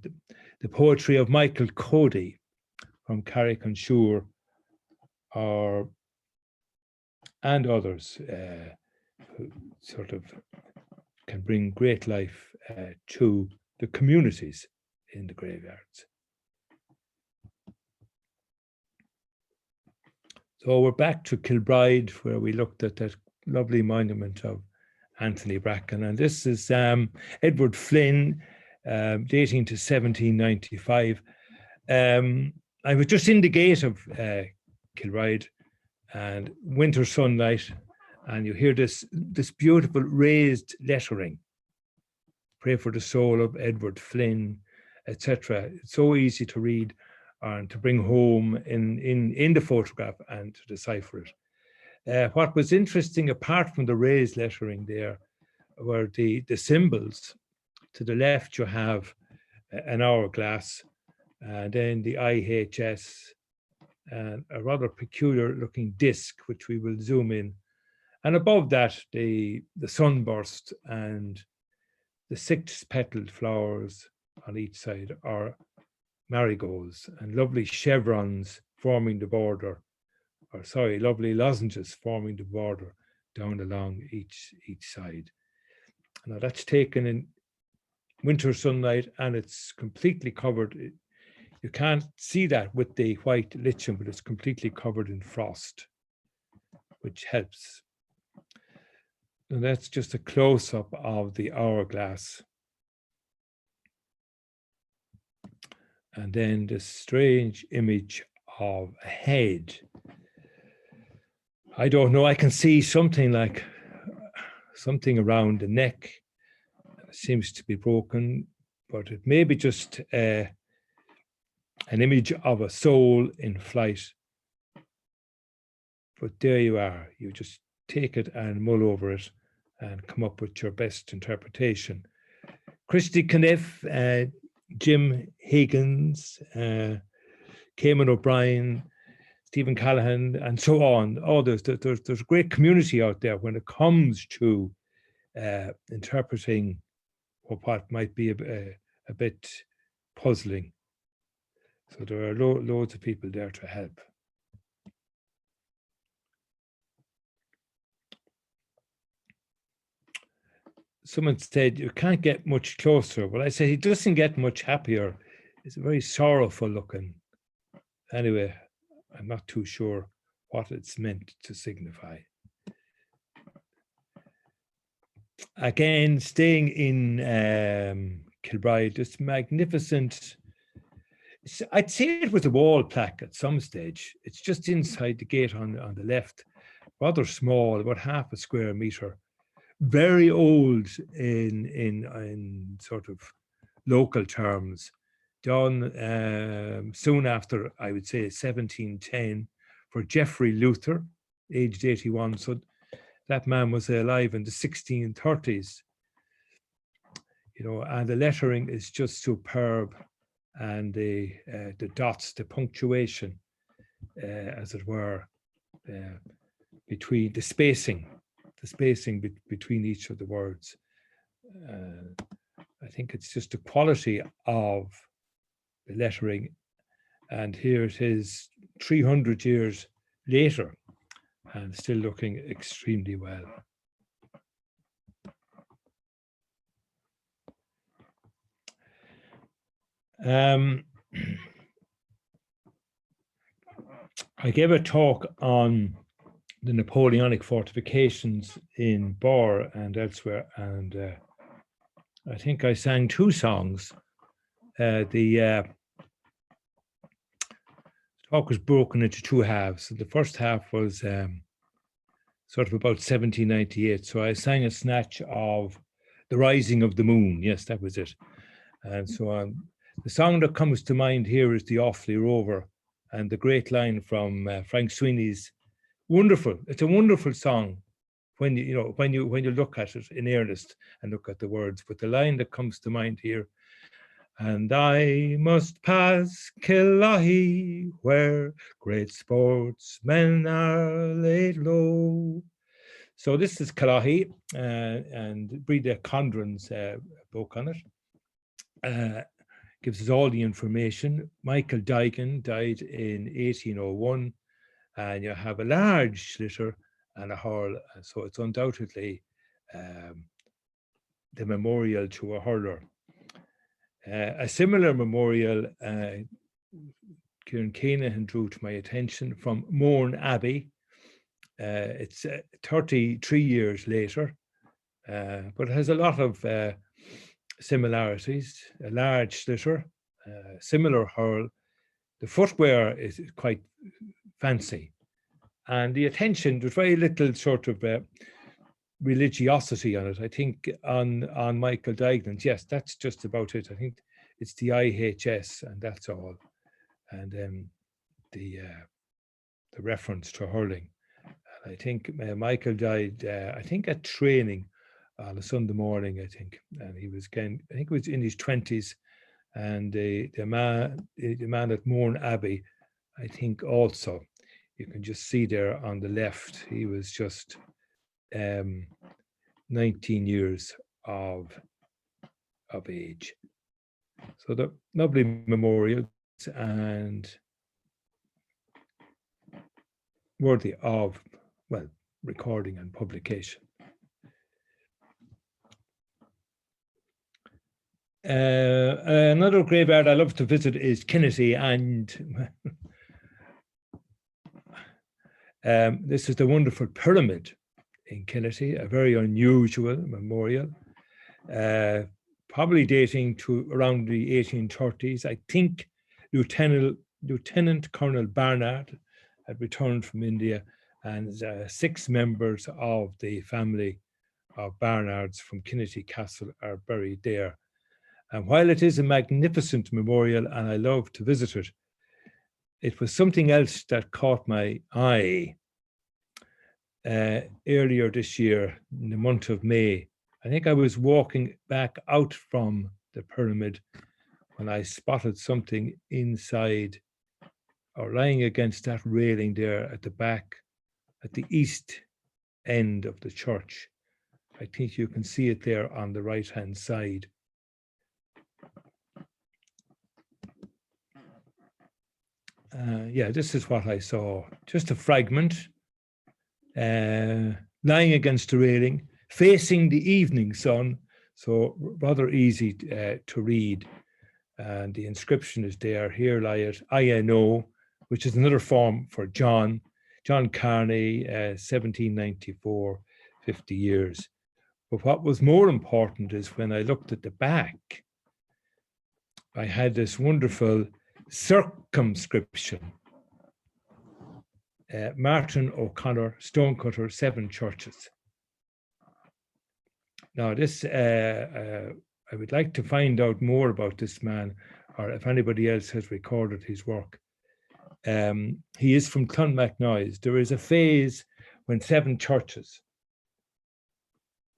The poetry of Michael Cody from Carrick-on-Suir, and others who sort of can bring great life to the communities in the graveyards. So we're back to Kilbride, where we looked at that lovely monument of Anthony Bracken. And this is Edward Flynn, dating to 1795. I was just in the gate of Kilbride, and winter sunlight, and you hear this beautiful raised lettering. Pray for the soul of Edward Flynn, etc. It's so easy to read and to bring home in the photograph and to decipher it. What was interesting, apart from the raised lettering there, were the symbols. To the left you have an hourglass, and then the IHS, and a rather peculiar looking disc, which we will zoom in. And above that, the sunburst and the 6-petaled flowers on each side are marigolds, and lovely chevrons forming the border, or sorry, lovely lozenges forming the border down along each side. Now that's taken in winter sunlight, and it's completely covered. You can't see that with the white lichen, but it's completely covered in frost, which helps. And that's just a close-up of the hourglass. And then this strange image of a head. I don't know, I can see something like something around the neck. It seems to be broken, but it may be just an image of a soul in flight. But there you are. You just take it and mull over it and come up with your best interpretation. Christy Caniff, Jim Higgins, Cayman O'Brien, Stephen Callahan, and so on. Oh, there's a great community out there when it comes to interpreting what might be a bit puzzling. So there are loads of people there to help. Someone said you can't get much closer. Well, I said he doesn't get much happier. It's very sorrowful looking. Anyway, I'm not too sure what it's meant to signify. Again, staying in Kilbride, this magnificent, I'd say it was a wall plaque at some stage. It's just inside the gate on the left, rather small, about half a square meter. Very old in sort of local terms, done soon after, I would say, 1710 for Geoffrey Luther, aged 81. So that man was alive in the 1630s, you know, and the lettering is just superb, and the dots, the punctuation, as it were, between the spacing between each of the words. I think it's just the quality of the lettering. And here it is 300 years later and still looking extremely well. I gave a talk on the Napoleonic fortifications in Bor and elsewhere, and I think I sang two songs. The talk was broken into two halves. So the first half was sort of about 1798. So I sang a snatch of The Rising of the Moon. Yes, that was it. And so the song that comes to mind here is The Offaly Rover, and the great line from Frank Sweeney's wonderful. It's a wonderful song when you look at it in earnest and look at the words. But the line that comes to mind here, and I must pass Killahy, where great sportsmen are laid low. So this is Killahy, and Breda Condren's book on it. Gives us all the information. Michael Digan died in 1801, and you have a large litter and a hurl, so it's undoubtedly the memorial to a hurler. A similar memorial, Kieran Keenan drew to my attention from Mourne Abbey. It's 33 years later, but it has a lot of similarities. A large litter, similar hurl. The footwear is quite fancy, and the attention, there's very little sort of religiosity on it. I think on Michael Dignan's, yes, that's just about it. I think it's the IHS and that's all, and then the reference to hurling. And I think Michael died, I think at training on a Sunday morning, I think, and he was I think it was in his 20s, and the man at Mourne Abbey, I think also, you can just see there on the left, he was just 19 years of age. So the lovely memorials and worthy of, well, recording and publication. Another graveyard I love to visit is Kinnity, and this is the wonderful pyramid in Kinnity, a very unusual memorial, probably dating to around the 1830s. I think Lieutenant Colonel Barnard had returned from India, and 6 members of the family of Barnards from Kinnity Castle are buried there. And while it is a magnificent memorial and I love to visit it, it was something else that caught my eye earlier this year in the month of May. I think I was walking back out from the pyramid when I spotted something inside or lying against that railing there at the back, at the east end of the church. I think you can see it there on the right-hand side. Yeah, this is what I saw. Just a fragment, lying against the railing, facing the evening sun, so rather easy to read. And the inscription is there, here lieth INO, which is another form for John Carney, 1794, 50 years. But what was more important is when I looked at the back, I had this wonderful circumscription. Martin O'Connor, stonecutter, 7 churches. Now this, I would like to find out more about this man, or if anybody else has recorded his work. He is from Clonmacnoise. There is a phase when 7 churches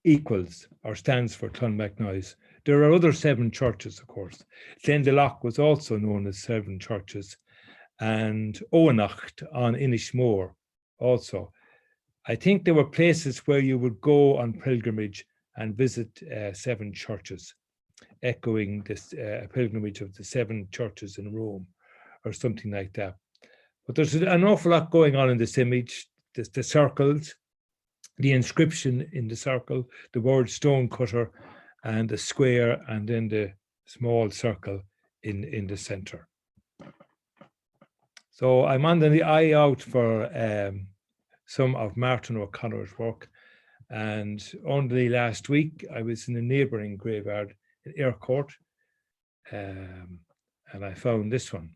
equals or stands for Clonmacnoise. There are other 7 churches, of course. Glendalough was also known as 7 churches, and Owenacht on Inishmore also. I think there were places where you would go on pilgrimage and visit 7 churches, echoing this pilgrimage of the 7 churches in Rome or something like that. But there's an awful lot going on in this image, the circles, the inscription in the circle, the word stone cutter, and the square, and then the small circle in the center. So I'm on the eye out for some of Martin O'Connor's work. And only last week, I was in a neighbouring graveyard in Aircourt, and I found this one,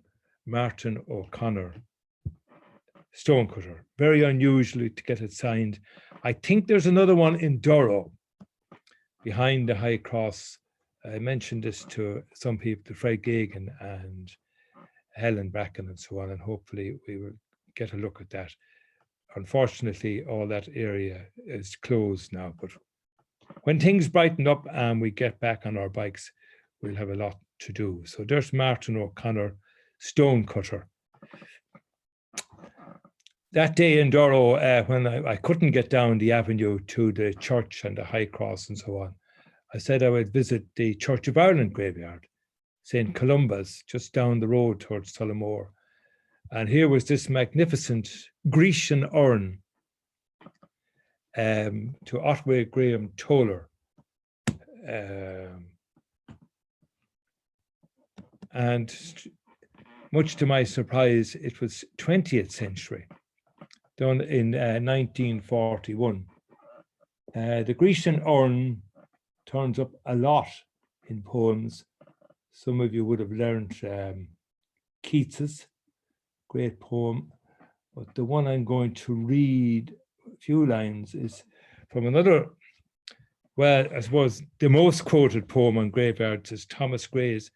Martin O'Connor, stonecutter. Very unusual to get it signed. I think there's another one in Durrow, behind the High Cross. I mentioned this to some people, to Fred Gagan and Helen Bracken and so on, and hopefully we will get a look at that. Unfortunately, all that area is closed now, but when things brighten up and we get back on our bikes, we'll have a lot to do. So there's Martin O'Connor, stonecutter. That day in Durrow, when I couldn't get down the avenue to the church and the High Cross and so on, I said I would visit the Church of Ireland graveyard, St. Columba's, just down the road towards Tullamore. And here was this magnificent Grecian urn to Otway Graham Toller. And much to my surprise, it was 20th century, done in 1941. The Grecian urn turns up a lot in poems. Some of you would have learned Keats's great poem, but the one I'm going to read a few lines is from another, well, I suppose the most quoted poem on graveyards is Thomas Gray's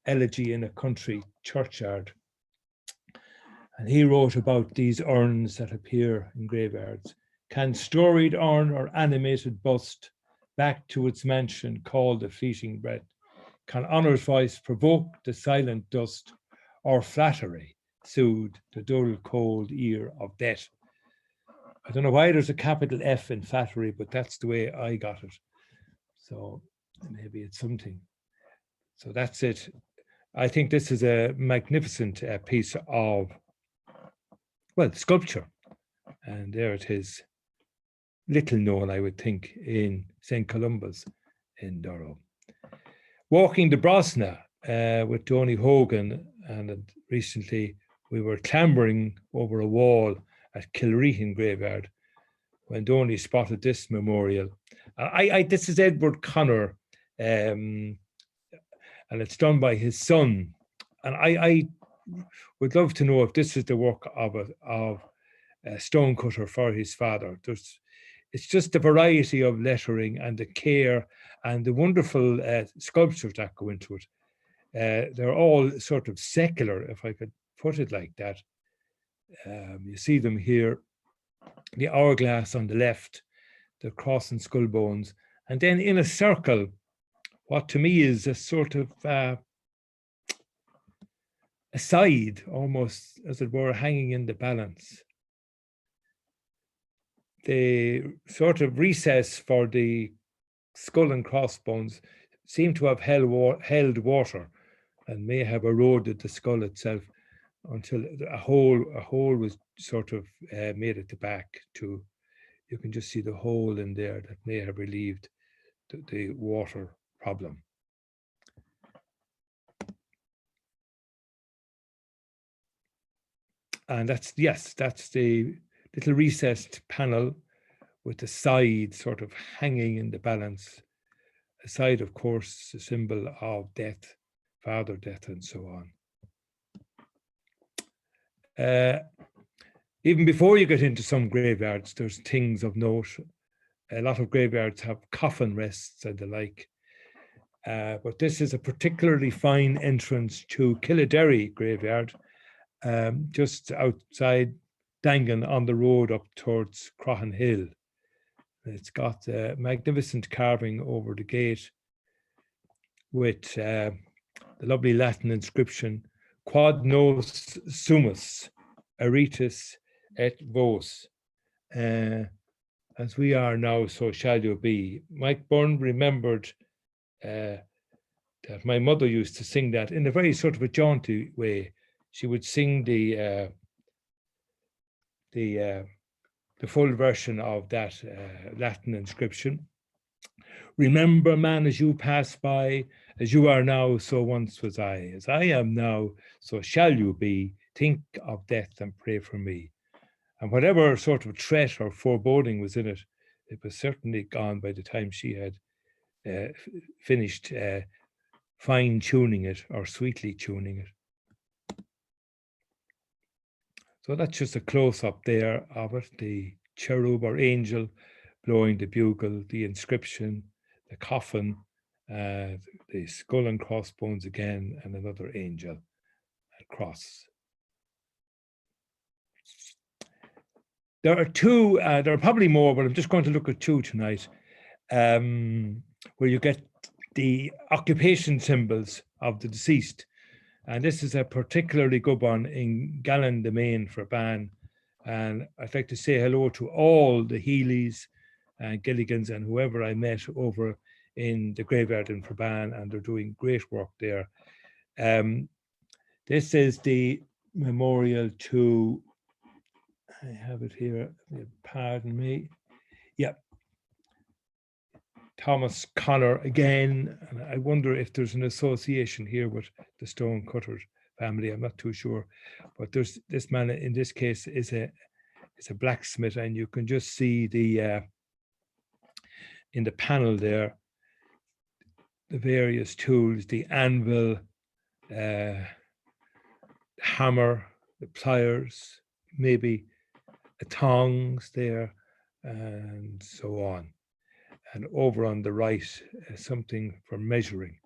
Elegy in a Country Churchyard. And he wrote about these urns that appear in graveyards. Can storied urn or animated bust back to its mansion call the fleeting breath? Can honour's voice provoke the silent dust, or flattery soothe the dull cold ear of death? I don't know why there's a capital F in flattery, but that's the way I got it. So maybe it's something. So that's it. I think this is a magnificent piece of, well, sculpture. And there it is. Little known, I would think, in St. Columba's in Durrow. Walking the Brosna with Donny Hogan, and recently we were clambering over a wall at Kilrehan graveyard when Donny spotted this memorial. This is Edward Connor, and it's done by his son. And I would love to know if this is the work of a stonecutter for his father. It's just the variety of lettering and the care and the wonderful sculptures that go into it. They're all sort of secular, if I could put it like that. You see them here, the hourglass on the left, the cross and skull bones, and then in a circle, what to me is a sort of a side, almost as it were, hanging in the balance. The sort of recess for the skull and crossbones seem to have held water and may have eroded the skull itself until a hole was sort of made at the back. You can just see the hole in there that may have relieved the water problem. And that's the little recessed panel with the side sort of hanging in the balance. A side, of course, a symbol of death, father death, and so on. Even before you get into some graveyards, there's things of note. A lot of graveyards have coffin rests and the like. But this is a particularly fine entrance to Killederry graveyard, just outside Dangan on the road up towards Croghan Hill. It's got magnificent carving over the gate with the lovely Latin inscription, Quod nos sumus, aritus et vos. as we are now, so shall you be. Mike Byrne remembered that my mother used to sing that in a very sort of a jaunty way. She would sing the full version of that Latin inscription. Remember, man, as you pass by, as you are now, so once was I. As I am now, so shall you be. Think of death and pray for me. And whatever sort of threat or foreboding was in it, it was certainly gone by the time she had finished fine-tuning it or sweetly tuning it. So that's just a close-up there of it, the cherub or angel blowing the bugle, the inscription, the coffin, the skull and crossbones again, and another angel and cross. There are two, there are probably more, but I'm just going to look at two tonight, where you get the occupation symbols of the deceased. And this is a particularly good one in Gallen the Main for Ban. And I'd like to say hello to all the Healys and Gilligans and whoever I met over in the graveyard in Ferban, and they're doing great work there. This is the memorial to, I have it here, pardon me. Yeah, Thomas Connor again. And I wonder if there's an association here with the Stonecutter family. I'm not too sure, but there's this man in this case is a blacksmith, and you can just see the in the panel there the various tools, the anvil, hammer, the pliers, maybe tongs there, and so on. And over on the right, something for measuring.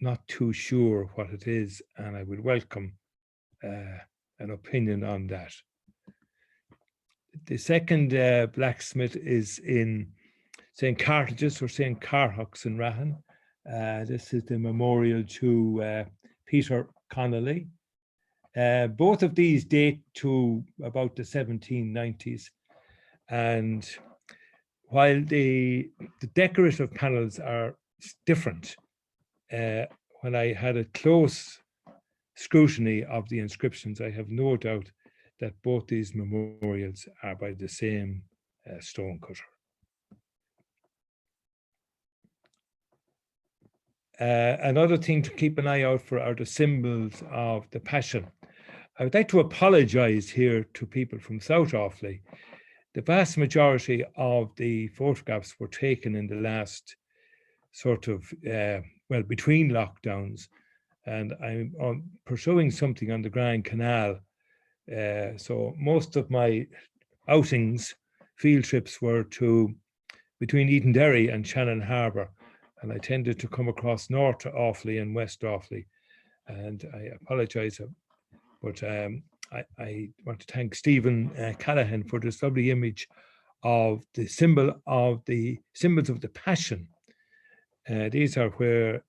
Not too sure what it is, and I would welcome an opinion on that. The second blacksmith is in St. Cartages or St. Carhawks in Rahan. This is the memorial to Peter Connolly. Both of these date to about the 1790s. And while the decorative panels are different, when I had a close scrutiny of the inscriptions, I have no doubt that both these memorials are by the same stonecutter. Another thing to keep an eye out for are the symbols of the Passion. I would like to apologize here to people from South Offaly. The vast majority of the photographs were taken in the last sort of, well, between lockdowns, and I'm pursuing something on the Grand Canal. So most of my outings, field trips, were to between Edenderry and Shannon Harbour, and I tended to come across North Offaly and West Offaly, and I apologise, but I want to thank Stephen Callahan for this lovely image of the symbols of the Passion. These are where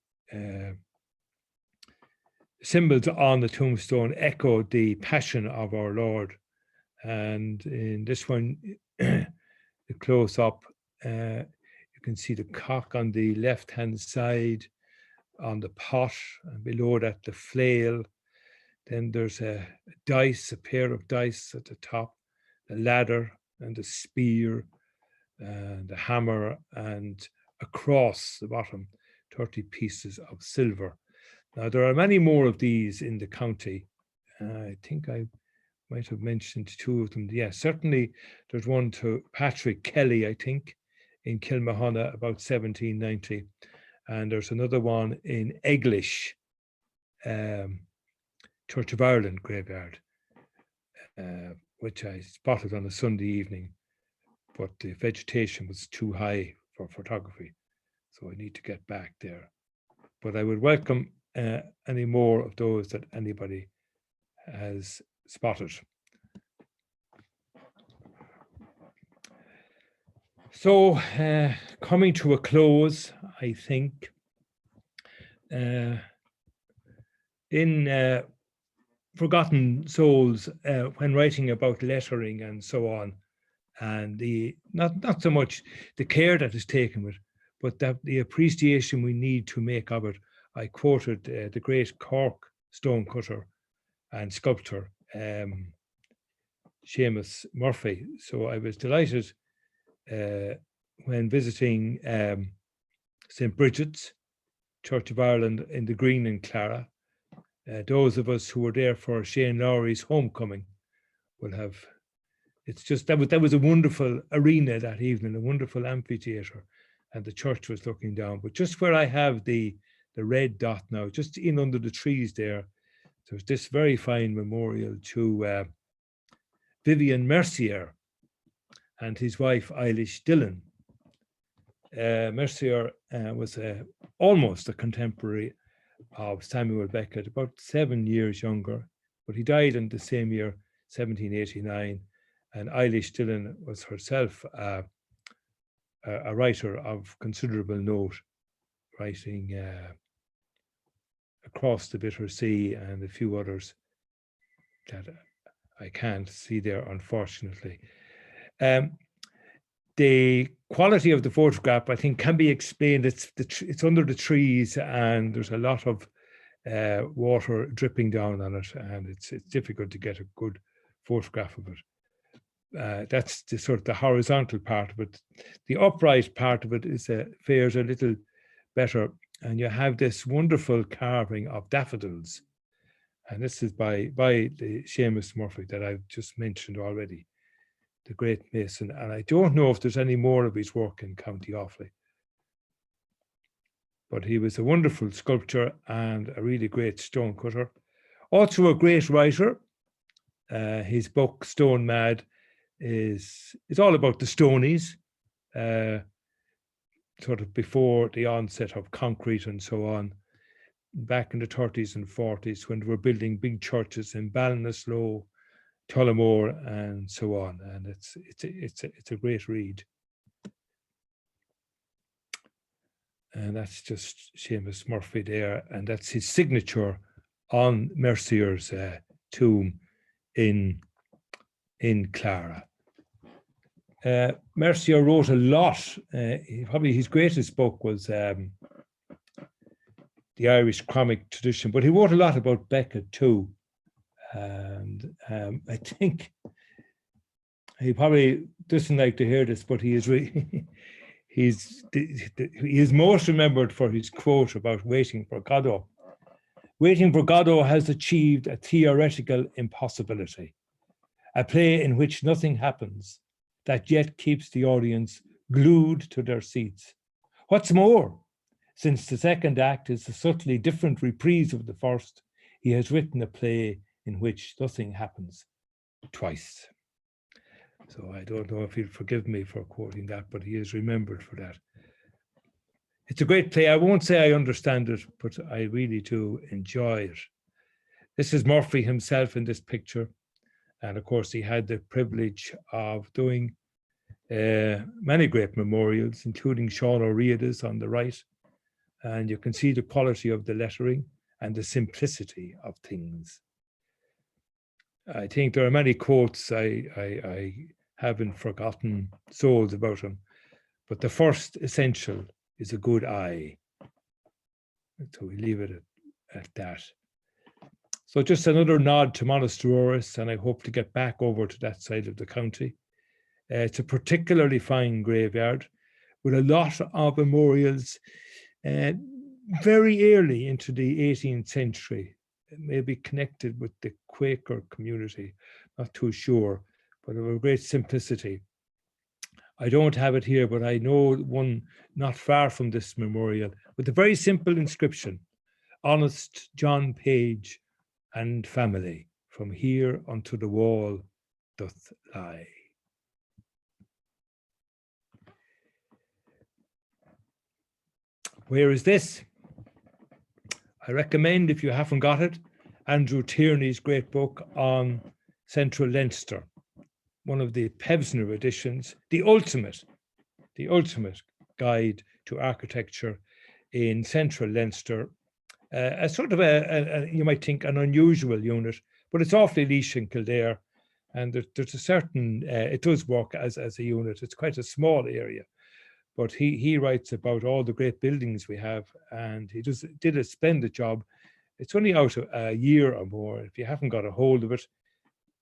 symbols on the tombstone echo the Passion of our Lord. And in this one, the close up, you can see the cock on the left-hand side on the pot, and below that the flail. Then there's a pair of dice at the top, a ladder and a spear and a hammer, and across the bottom, 30 pieces of silver. Now, there are many more of these in the county. I think I might have mentioned two of them. Yeah, certainly there's one to Patrick Kelly, I think, in Kilmahonna about 1790. And there's another one in Eglish, Church of Ireland graveyard, which I spotted on a Sunday evening, but the vegetation was too high for photography, so I need to get back there. But I would welcome any more of those that anybody has spotted. So coming to a close, I think, in Forgotten Souls, when writing about lettering and so on, and the not so much the care that is taken with, but that the appreciation we need to make of it. I quoted the great Cork stonecutter and sculptor James Murphy. So I was delighted when visiting St. Bridget's Church of Ireland in the Green in Clara. Those of us who were there for Shane Lowry's homecoming will have, it's just, that was a wonderful arena that evening, a wonderful amphitheatre, and the church was looking down. But just where I have the red dot now, just in under the trees there, there's this very fine memorial to Vivian Mercier and his wife Eilish Dillon. Mercier was almost a contemporary of Samuel Beckett, about 7 years younger, but he died in the same year, 1789, and Eilish Dillon was herself a writer of considerable note, writing Across the Bitter Sea and a few others that I can't see there, unfortunately. The quality of the photograph, I think, can be explained. It's under the trees, and there's a lot of water dripping down on it, and it's difficult to get a good photograph of it. That's the sort of the horizontal part of it. The upright part of it fares a little better, and you have this wonderful carving of daffodils, and this is by the Seamus Murphy that I've just mentioned already, the great mason. And I don't know if there's any more of his work in County Offaly, but he was a wonderful sculptor and a really great stone cutter. Also a great writer. His book Stone Mad is all about the Stonies, sort of before the onset of concrete and so on, back in the 30s and 40s when they were building big churches in Ballinasloe, Tullamore, and so on. And it's a great read. And that's just Seamus Murphy there, and that's his signature on Mercier's tomb in Clara. Mercier wrote a lot. Probably his greatest book was the Irish comic tradition, but he wrote a lot about Beckett too. And I think he probably doesn't like to hear this, but he is most remembered for his quote about Waiting for Godot. Waiting for Godot has achieved a theoretical impossibility, a play in which nothing happens that yet keeps the audience glued to their seats. What's more, since the second act is a subtly different reprise of the first, he has written a play in which nothing happens twice. So I don't know if he'll forgive me for quoting that, but he is remembered for that. It's a great play. I won't say I understand it, but I really do enjoy it. This is Murphy himself in this picture. And of course, he had the privilege of doing many great memorials, including Sean O'Riordan's on the right. And you can see the quality of the lettering and the simplicity of things. I think there are many quotes I haven't forgotten souls about him, but the first essential is a good eye. So we leave it at that. So just another nod to Monasteroris, and I hope to get back over to that side of the county. It's a particularly fine graveyard with a lot of memorials very early into the 18th century, maybe connected with the Quaker community, not too sure, but of a great simplicity. I don't have it here, but I know one not far from this memorial with a very simple inscription: Honest John Page and family, from here unto the wall doth lie. Where is this? I recommend, if you haven't got it, Andrew Tierney's great book on Central Leinster, one of the Pevsner editions, the ultimate guide to architecture in Central Leinster. A sort of you might think an unusual unit, but it's Offaly, Laois and Kildare, And there's a certain, it does work as a unit. It's quite a small area, but he writes about all the great buildings we have, and he did a splendid job. It's only out a year or more. If you haven't got a hold of it,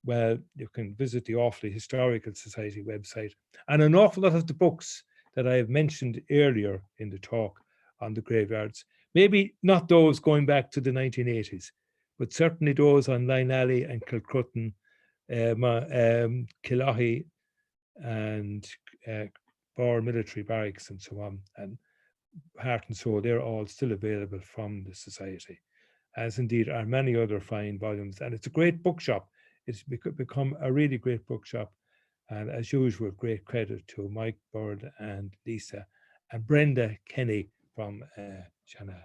well, you can visit the Offaly Historical Society website. And an awful lot of the books that I have mentioned earlier in the talk on the graveyards, maybe not those going back to the 1980s, but certainly those on Line Alley and Kilcrutten, Killahy and Bower Military Barracks and so on, and Heart and Soul, they're all still available from the Society, as indeed are many other fine volumes. And it's a great bookshop. It's become a really great bookshop. And as usual, great credit to Mike Bird and Lisa and Brenda Kenny from Shannon.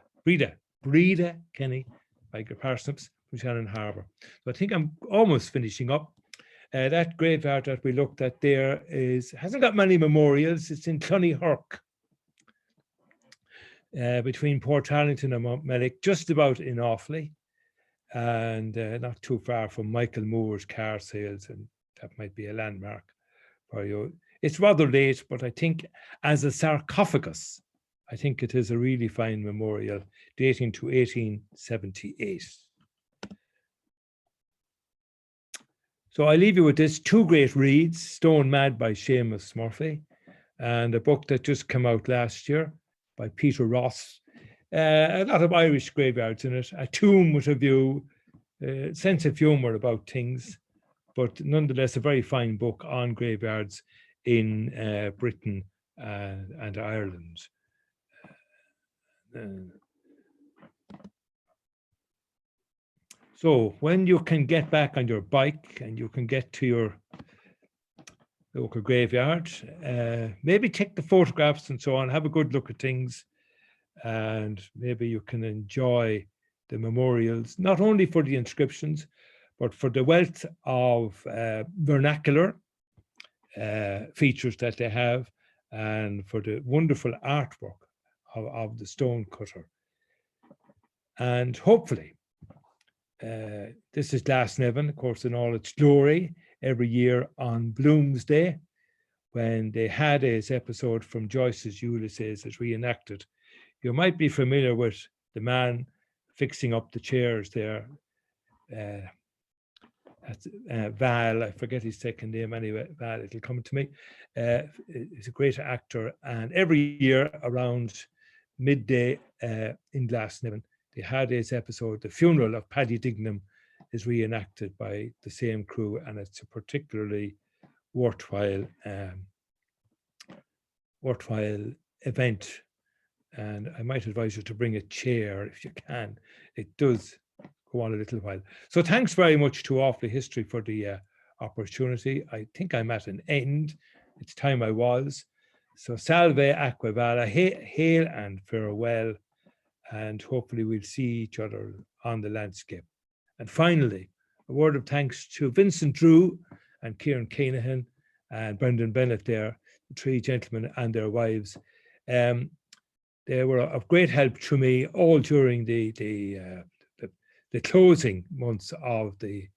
Breda Kenny, like Parsnips from Shannon Harbour. So I think I'm almost finishing up. That graveyard that we looked at there hasn't got many memorials. It's in Cloneyhurk, between Portarlington and Montmellick, just about in Offaly, and not too far from Michael Moore's car sales, and that might be a landmark for you. It's rather late, but I think as a sarcophagus, I think it is a really fine memorial dating to 1878. So I leave you with this, two great reads, Stone Mad by Seamus Murphy, and a book that just came out last year by Peter Ross. A lot of Irish graveyards in it, a tomb with a view, sense of humour about things, but nonetheless a very fine book on graveyards in Britain and Ireland. So when you can get back on your bike and you can get to your local graveyard, maybe take the photographs and so on, have a good look at things, and maybe you can enjoy the memorials, not only for the inscriptions, but for the wealth of vernacular features that they have, and for the wonderful artwork of the stone cutter. And hopefully, this is Glasnevin, of course, in all its glory, every year on Bloomsday, when the Hades episode from Joyce's Ulysses is reenacted. You might be familiar with the man fixing up the chairs there. Val, I forget his second name anyway, Val, it'll come to me. He's a great actor, and every year around midday in Glasnevin, the Hades episode, The Funeral of Paddy Dignam, is reenacted by the same crew, and it's a particularly worthwhile event. And I might advise you to bring a chair if you can. It does go on a little while. So thanks very much to Offaly History for the opportunity. I think I'm at an end. It's time I was. So salve aquavala, hail and farewell. And hopefully we'll see each other on the landscape. And finally, a word of thanks to Vincent Drew and Kieran Keenahan and Brendan Bennett there, the three gentlemen and their wives. They were of great help to me all during the closing months of the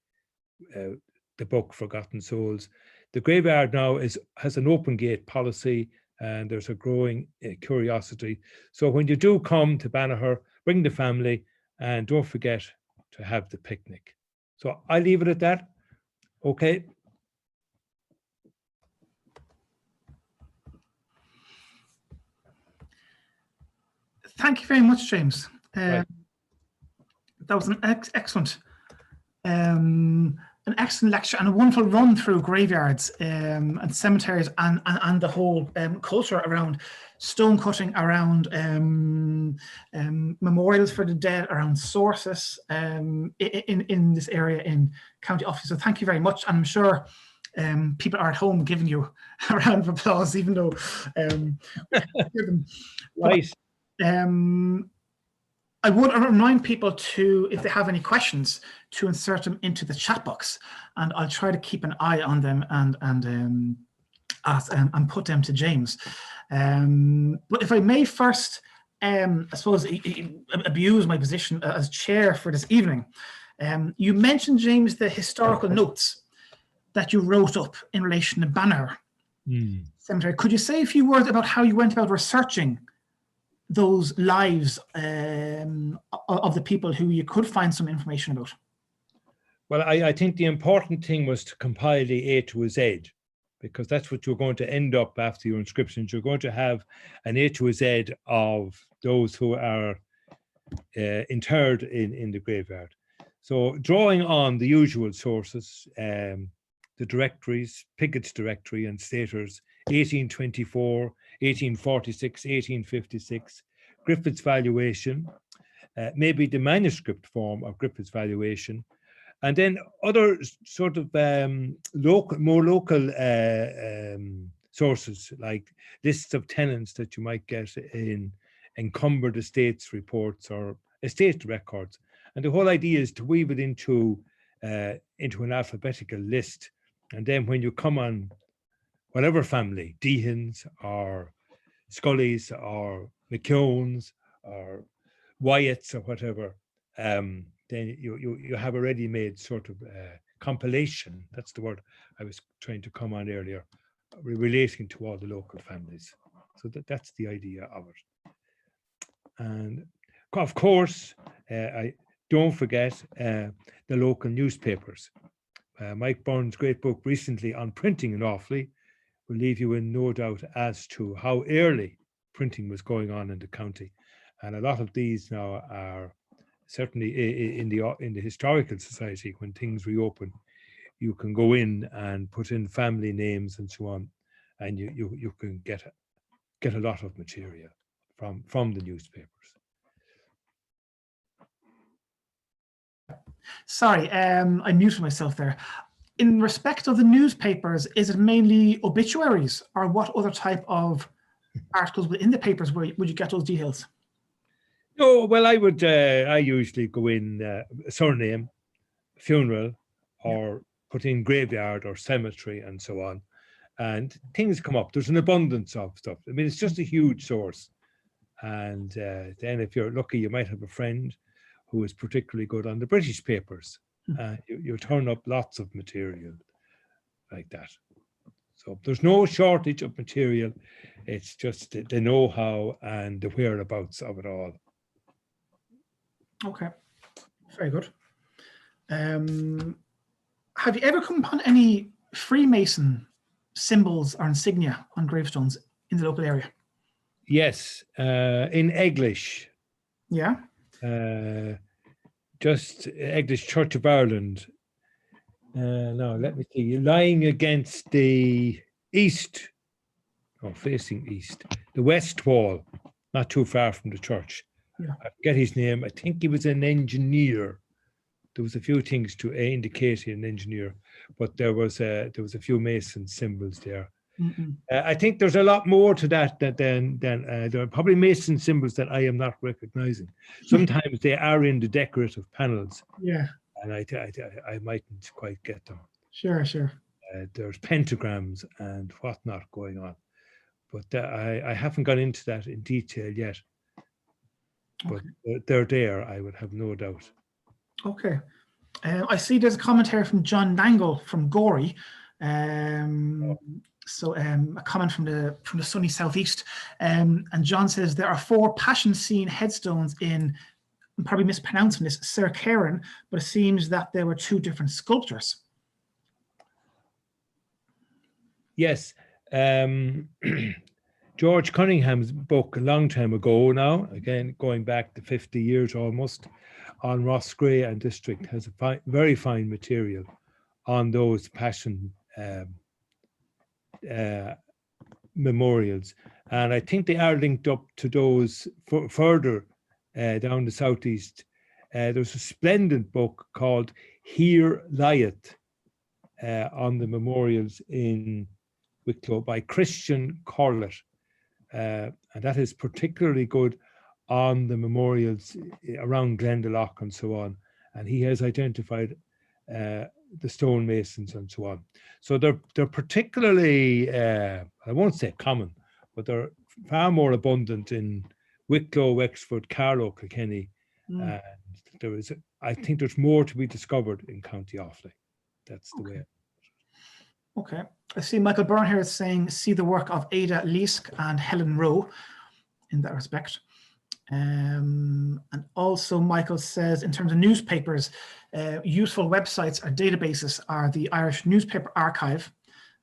book Forgotten Souls. The graveyard now has an open gate policy, and there's a growing curiosity. So when you do come to Banagher, bring the family, and don't forget to have the picnic. So I leave it at that. Okay. Thank you very much, James. Right. That was an excellent lecture and a wonderful run through graveyards and cemeteries and the whole culture around stone cutting, around memorials for the dead, around sources in this area in County Offaly. So thank you very much. And I'm sure people are at home giving you a round of applause, even though Right. I would remind people to, if they have any questions, to insert them into the chat box, and I'll try to keep an eye on them and put them to James. But if I may first, I suppose, abuse my position as chair for this evening. You mentioned, James, the historical notes. that you wrote up in relation to Banagher Hmm. Cemetery. Could you say a few words about how you went about researching those lives of the people who you could find some information about? Well, I think the important thing was to compile the A to a Z, because that's what you're going to end up after your inscriptions. You're going to have an A to a Z of those who are interred in the graveyard. So drawing on the usual sources, the directories, Pickett's directory and Staters, 1824, 1846, 1856, Griffith's valuation, maybe the manuscript form of Griffith's valuation, and then other sort of more local sources, like lists of tenants that you might get in encumbered estates reports or estate records. And the whole idea is to weave it into an alphabetical list. And then when you come on whatever family, Deehans or Scullys or McKeowns or Wyatts or whatever, then you have a ready-made sort of compilation. That's the word I was trying to come on earlier, relating to all the local families. So that's the idea of it. And of course, I don't forget the local newspapers. Mike Byrne's great book recently on printing in Offaly will leave you in no doubt as to how early printing was going on in the county. And a lot of these now are certainly in the Historical Society. When things reopen, you can go in and put in family names and so on, and you can get a lot of material from the newspapers. Sorry, I muted myself there. In respect of the newspapers, is it mainly obituaries, or what other type of articles within the papers would you get those details? No, well, I usually go in surname, funeral, or put in graveyard or cemetery and so on, and things come up. There's an abundance of stuff. I mean, it's just a huge source. And then if you're lucky, you might have a friend who is particularly good on the British papers. You turn up lots of material like that. So there's no shortage of material. It's just the know-how and the whereabouts of it all. Okay, very good. Have you ever come upon any Freemason symbols or insignia on gravestones in the local area? Yes, in Eglish. Yeah. Just Eglish Church of Ireland. Now, let me see. Lying against the east, or facing east, the west wall, not too far from the church. Yeah. I forget his name. I think he was an engineer. There was a few things to indicate an engineer, but there was a few Mason symbols there. I think there's a lot more to that than there are probably Mason symbols that I am not recognizing. Sometimes they are in the decorative panels. Yeah. And I mightn't quite get them. Sure. There's pentagrams and whatnot going on, but I haven't gone into that in detail yet. But they're there, I would have no doubt. Okay. I see there's a commentary from John Nangle from Gorey. So a comment from the sunny southeast. And John says there are 4 passion scene headstones in, I'm probably mispronouncing this, Sir Karen, but it seems that there were 2 different sculptors. Yes. George Cunningham's book a long time ago now, again going back to 50 years almost, on Rossgrey and District, has a very fine material on those passion memorials. And I think they are linked up to those further down the southeast. There's a splendid book called Here Lieth on the memorials in Wicklow by Christian Corlett. And that is particularly good on the memorials around Glendalough and so on. And he has identified the stonemasons and so on. So they're particularly, I won't say common, but they're far more abundant in Wicklow, Wexford, Carlow, Kilkenny. And I think there's more to be discovered in County Offaly. That's the way. Okay. I see Michael Byrne here is saying, see the work of Ada Leask and Helen Rowe in that respect. And also Michael says, in terms of newspapers, useful websites or databases are the Irish Newspaper Archive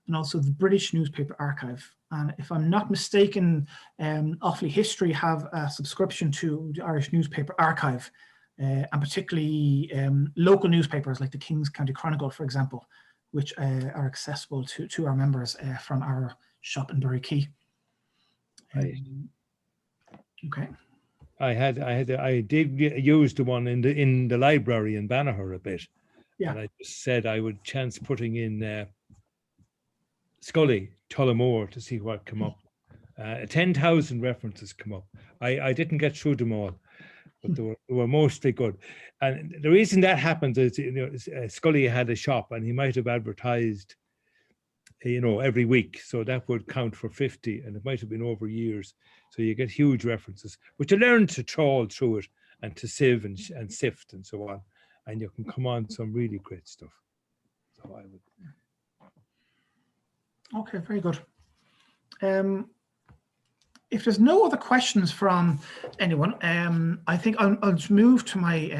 and also the British Newspaper Archive. And if I'm not mistaken, Offaly History have a subscription to the Irish Newspaper Archive, and particularly local newspapers like the King's County Chronicle, for example, which are accessible to our members from our shop in Bury Key. Okay. I did use the one in the library in Banagher a bit. Yeah. And I just said I would chance putting in Scully, Tullamore to see what come up. 10,000 references come up. I didn't get through them all, but they were mostly good. And the reason that happened is, Scully had a shop and he might have advertised, every week. So that would count for 50, and it might have been over years. So you get huge references, but you learn to trawl through it and to sieve and sift and so on. And you can come on some really great stuff. So I would. Okay, very good. If there's no other questions from anyone, I think I'll just move to my.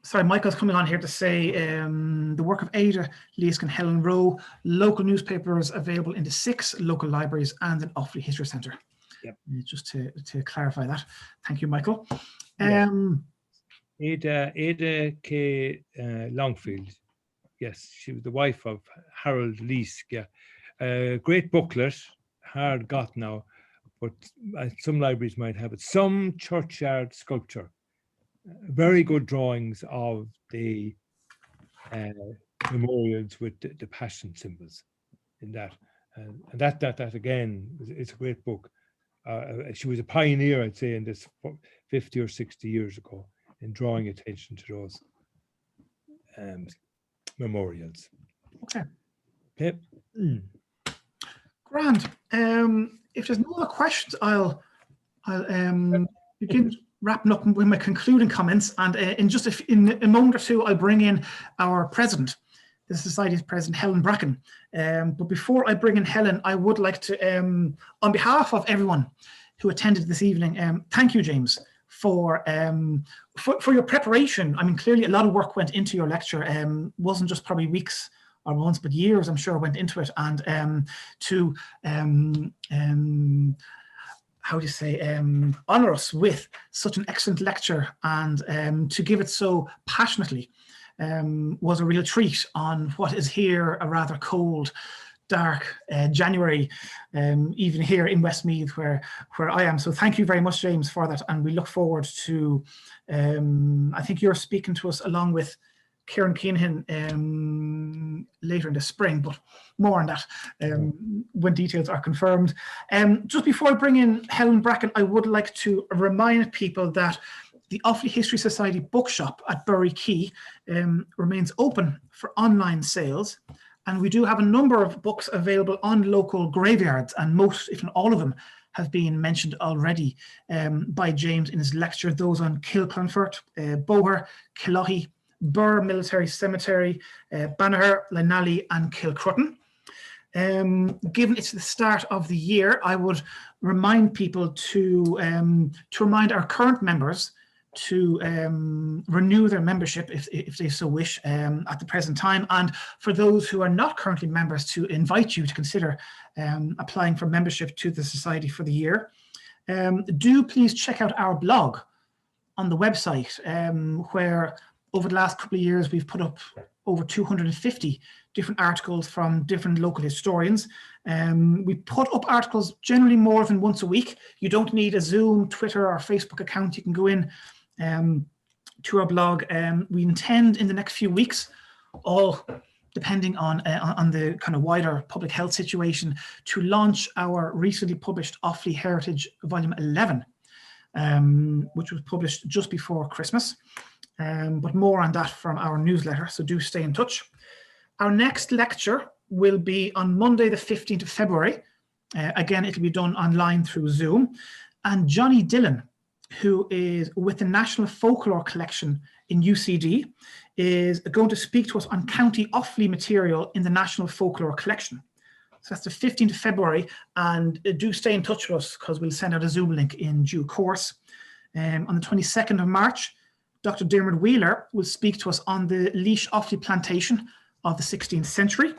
Sorry, Michael's coming on here to say the work of Ada Leask and Helen Rowe, local newspapers available in the 6 local libraries and an Offaly History Centre. Yep. Just to clarify that. Thank you, Michael. Yeah. Ada K. Longfield. Yes, she was the wife of Harold Leask. Yeah, great booklet, hard got now, but some libraries might have it. Some churchyard sculpture. Very good drawings of the memorials with the passion symbols in that. And that again is a great book. She was a pioneer, I'd say, in this 50 or 60 years ago in drawing attention to those memorials. Okay. Okay. Grand. If there's no other questions, I'll begin wrapping up with my concluding comments, and in a moment or two, I'll bring in our president, the Society's president, Helen Bracken. But before I bring in Helen, I would like to, on behalf of everyone who attended this evening, thank you, James, for your preparation. I mean, clearly a lot of work went into your lecture. Wasn't just probably weeks or months, but years, I'm sure, went into it. And to how do you say, honor us with such an excellent lecture and to give it so passionately was a real treat on what is here a rather cold, dark January, even here in Westmeath where I am. So thank you very much, James, for that. And we look forward to, I think you're speaking to us along with Kieran Keenan later in the spring, but more on that when details are confirmed. Just before I bring in Helen Bracken, I would like to remind people that the Offaly History Society bookshop at Bury Key remains open for online sales, and we do have a number of books available on local graveyards, and most, if not all of them, have been mentioned already by James in his lecture. Those on Kilclonfert, Boher, Killohy, Burr Military Cemetery, Banagher, Lynally and Kilcrutton. Given it's the start of the year, I would remind people to remind our current members to renew their membership if they so wish at the present time, and for those who are not currently members, to invite you to consider applying for membership to the Society for the year. Do please check out our blog on the website where over the last couple of years, we've put up over 250 different articles from different local historians. We put up articles generally more than once a week. You don't need a Zoom, Twitter or Facebook account. You can go in to our blog. We intend in the next few weeks, all depending on the kind of wider public health situation, to launch our recently published Offaly Heritage Volume 11, which was published just before Christmas. But more on that from our newsletter, so do stay in touch. Our next lecture will be on Monday, the 15th of February. Again, it'll be done online through Zoom. And Johnny Dillon, who is with the National Folklore Collection in UCD, is going to speak to us on County Offaly material in the National Folklore Collection. So that's the 15th of February, and do stay in touch with us because we'll send out a Zoom link in due course. On the 22nd of March, Dr. Dermot Wheeler will speak to us on the Laois Offaly plantation of the 16th century.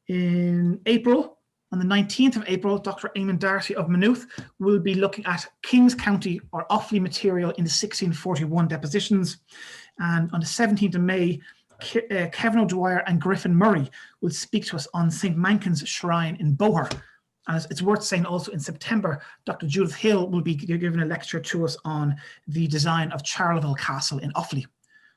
In April, on the 19th of April, Dr. Eamon Darcy of Maynooth will be looking at Kings County or Offaly material in the 1641 depositions. And on the 17th of May, Kevin O'Dwyer and Griffin Murray will speak to us on St. Mankin's Shrine in Boher. And it's worth saying also in September, Dr. Judith Hill will be giving a lecture to us on the design of Charleville Castle in Offaly.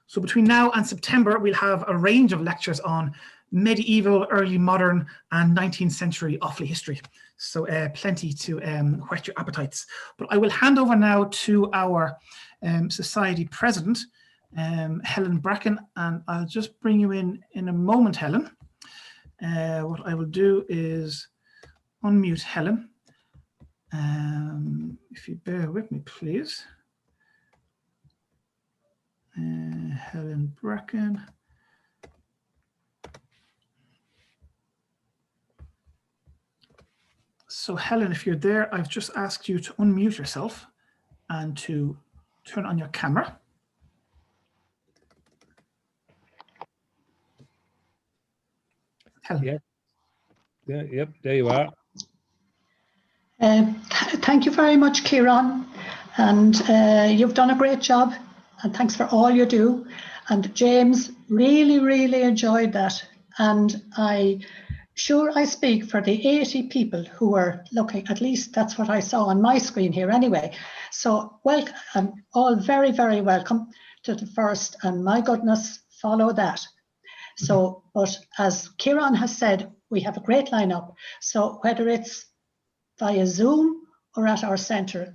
So between now and September, we'll have a range of lectures on medieval, early modern and 19th century Offaly history. So plenty to whet your appetites. But I will hand over now to our society president, Helen Bracken, and I'll just bring you in a moment, Helen. What I will do is unmute Helen. If you bear with me, please. Helen Bracken. So Helen, if you're there, I've just asked you to unmute yourself and to turn on your camera. Helen. Yep, there you are. Thank you very much, Kieran, and you've done a great job, and thanks for all you do. And James, really enjoyed that, and I speak for the 80 people who are looking, at least that's what I saw on my screen here anyway. So welcome, all very welcome to the first, and my goodness, follow that. So, but as Kieran has said, we have a great lineup. So whether it's via Zoom or at our centre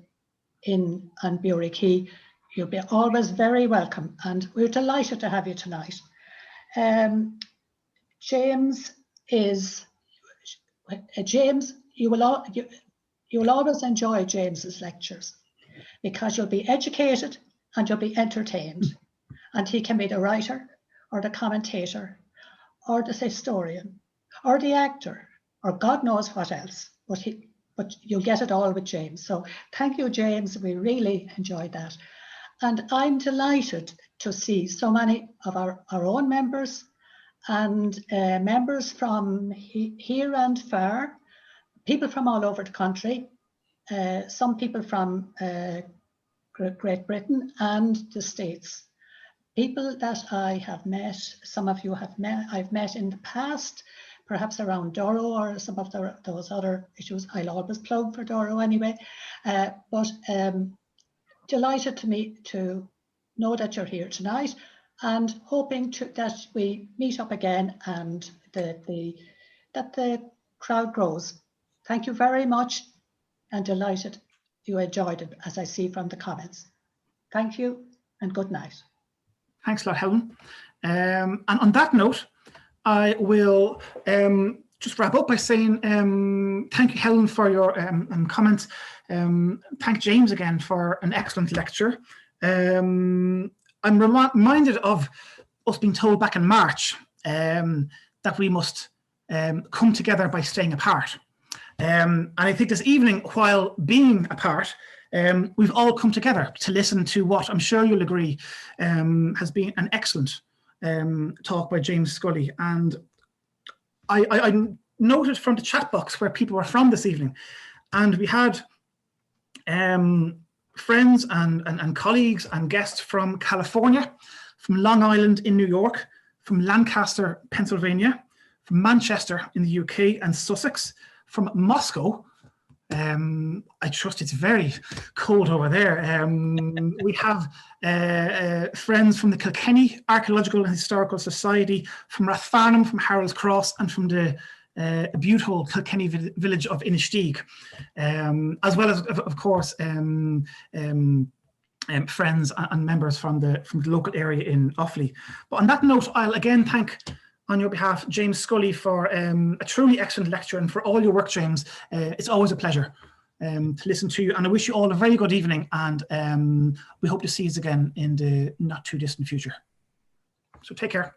in Bury Key, you'll be always very welcome, and we're delighted to have you tonight. James, you will always enjoy James's lectures because you'll be educated and you'll be entertained, and he can be the writer or the commentator or the historian or the actor or God knows what else, but you'll get it all with James. So thank you, James. We really enjoyed that. And I'm delighted to see so many of our own members and members from here and far, people from all over the country, some people from Great Britain and the States. People that I have met, some of you have met, I've met in the past, perhaps around Doro or some of those other issues. I'll always plug for Doro anyway. But delighted to know that you're here tonight, and hoping that we meet up again and that the crowd grows. Thank you very much, and delighted you enjoyed it, as I see from the comments. Thank you and good night. Thanks a lot, Helen. And on that note, I will just wrap up by saying thank you, Helen, for your comments. Thank James again for an excellent lecture. I'm reminded of us being told back in March that we must come together by staying apart. And I think this evening, while being apart, we've all come together to listen to what I'm sure you'll agree has been an excellent talk by James Scully. And I noted from the chat box where people were from this evening, and we had friends and colleagues and guests from California, from Long Island in New York, from Lancaster, Pennsylvania, from Manchester in the UK and Sussex, from Moscow. I trust it's very cold over there. We have friends from the Kilkenny Archaeological and Historical Society, from Rathfarnham, from Harold's Cross, and from the beautiful Kilkenny village of Inistioge, as well as, of course, friends and members from the local area in Offaly. But on that note, I'll again thank, on your behalf, James Scully for a truly excellent lecture, and for all your work, James. It's always a pleasure. to listen to you. And I wish you all a very good evening. And we hope to see you again in the not too distant future. So take care.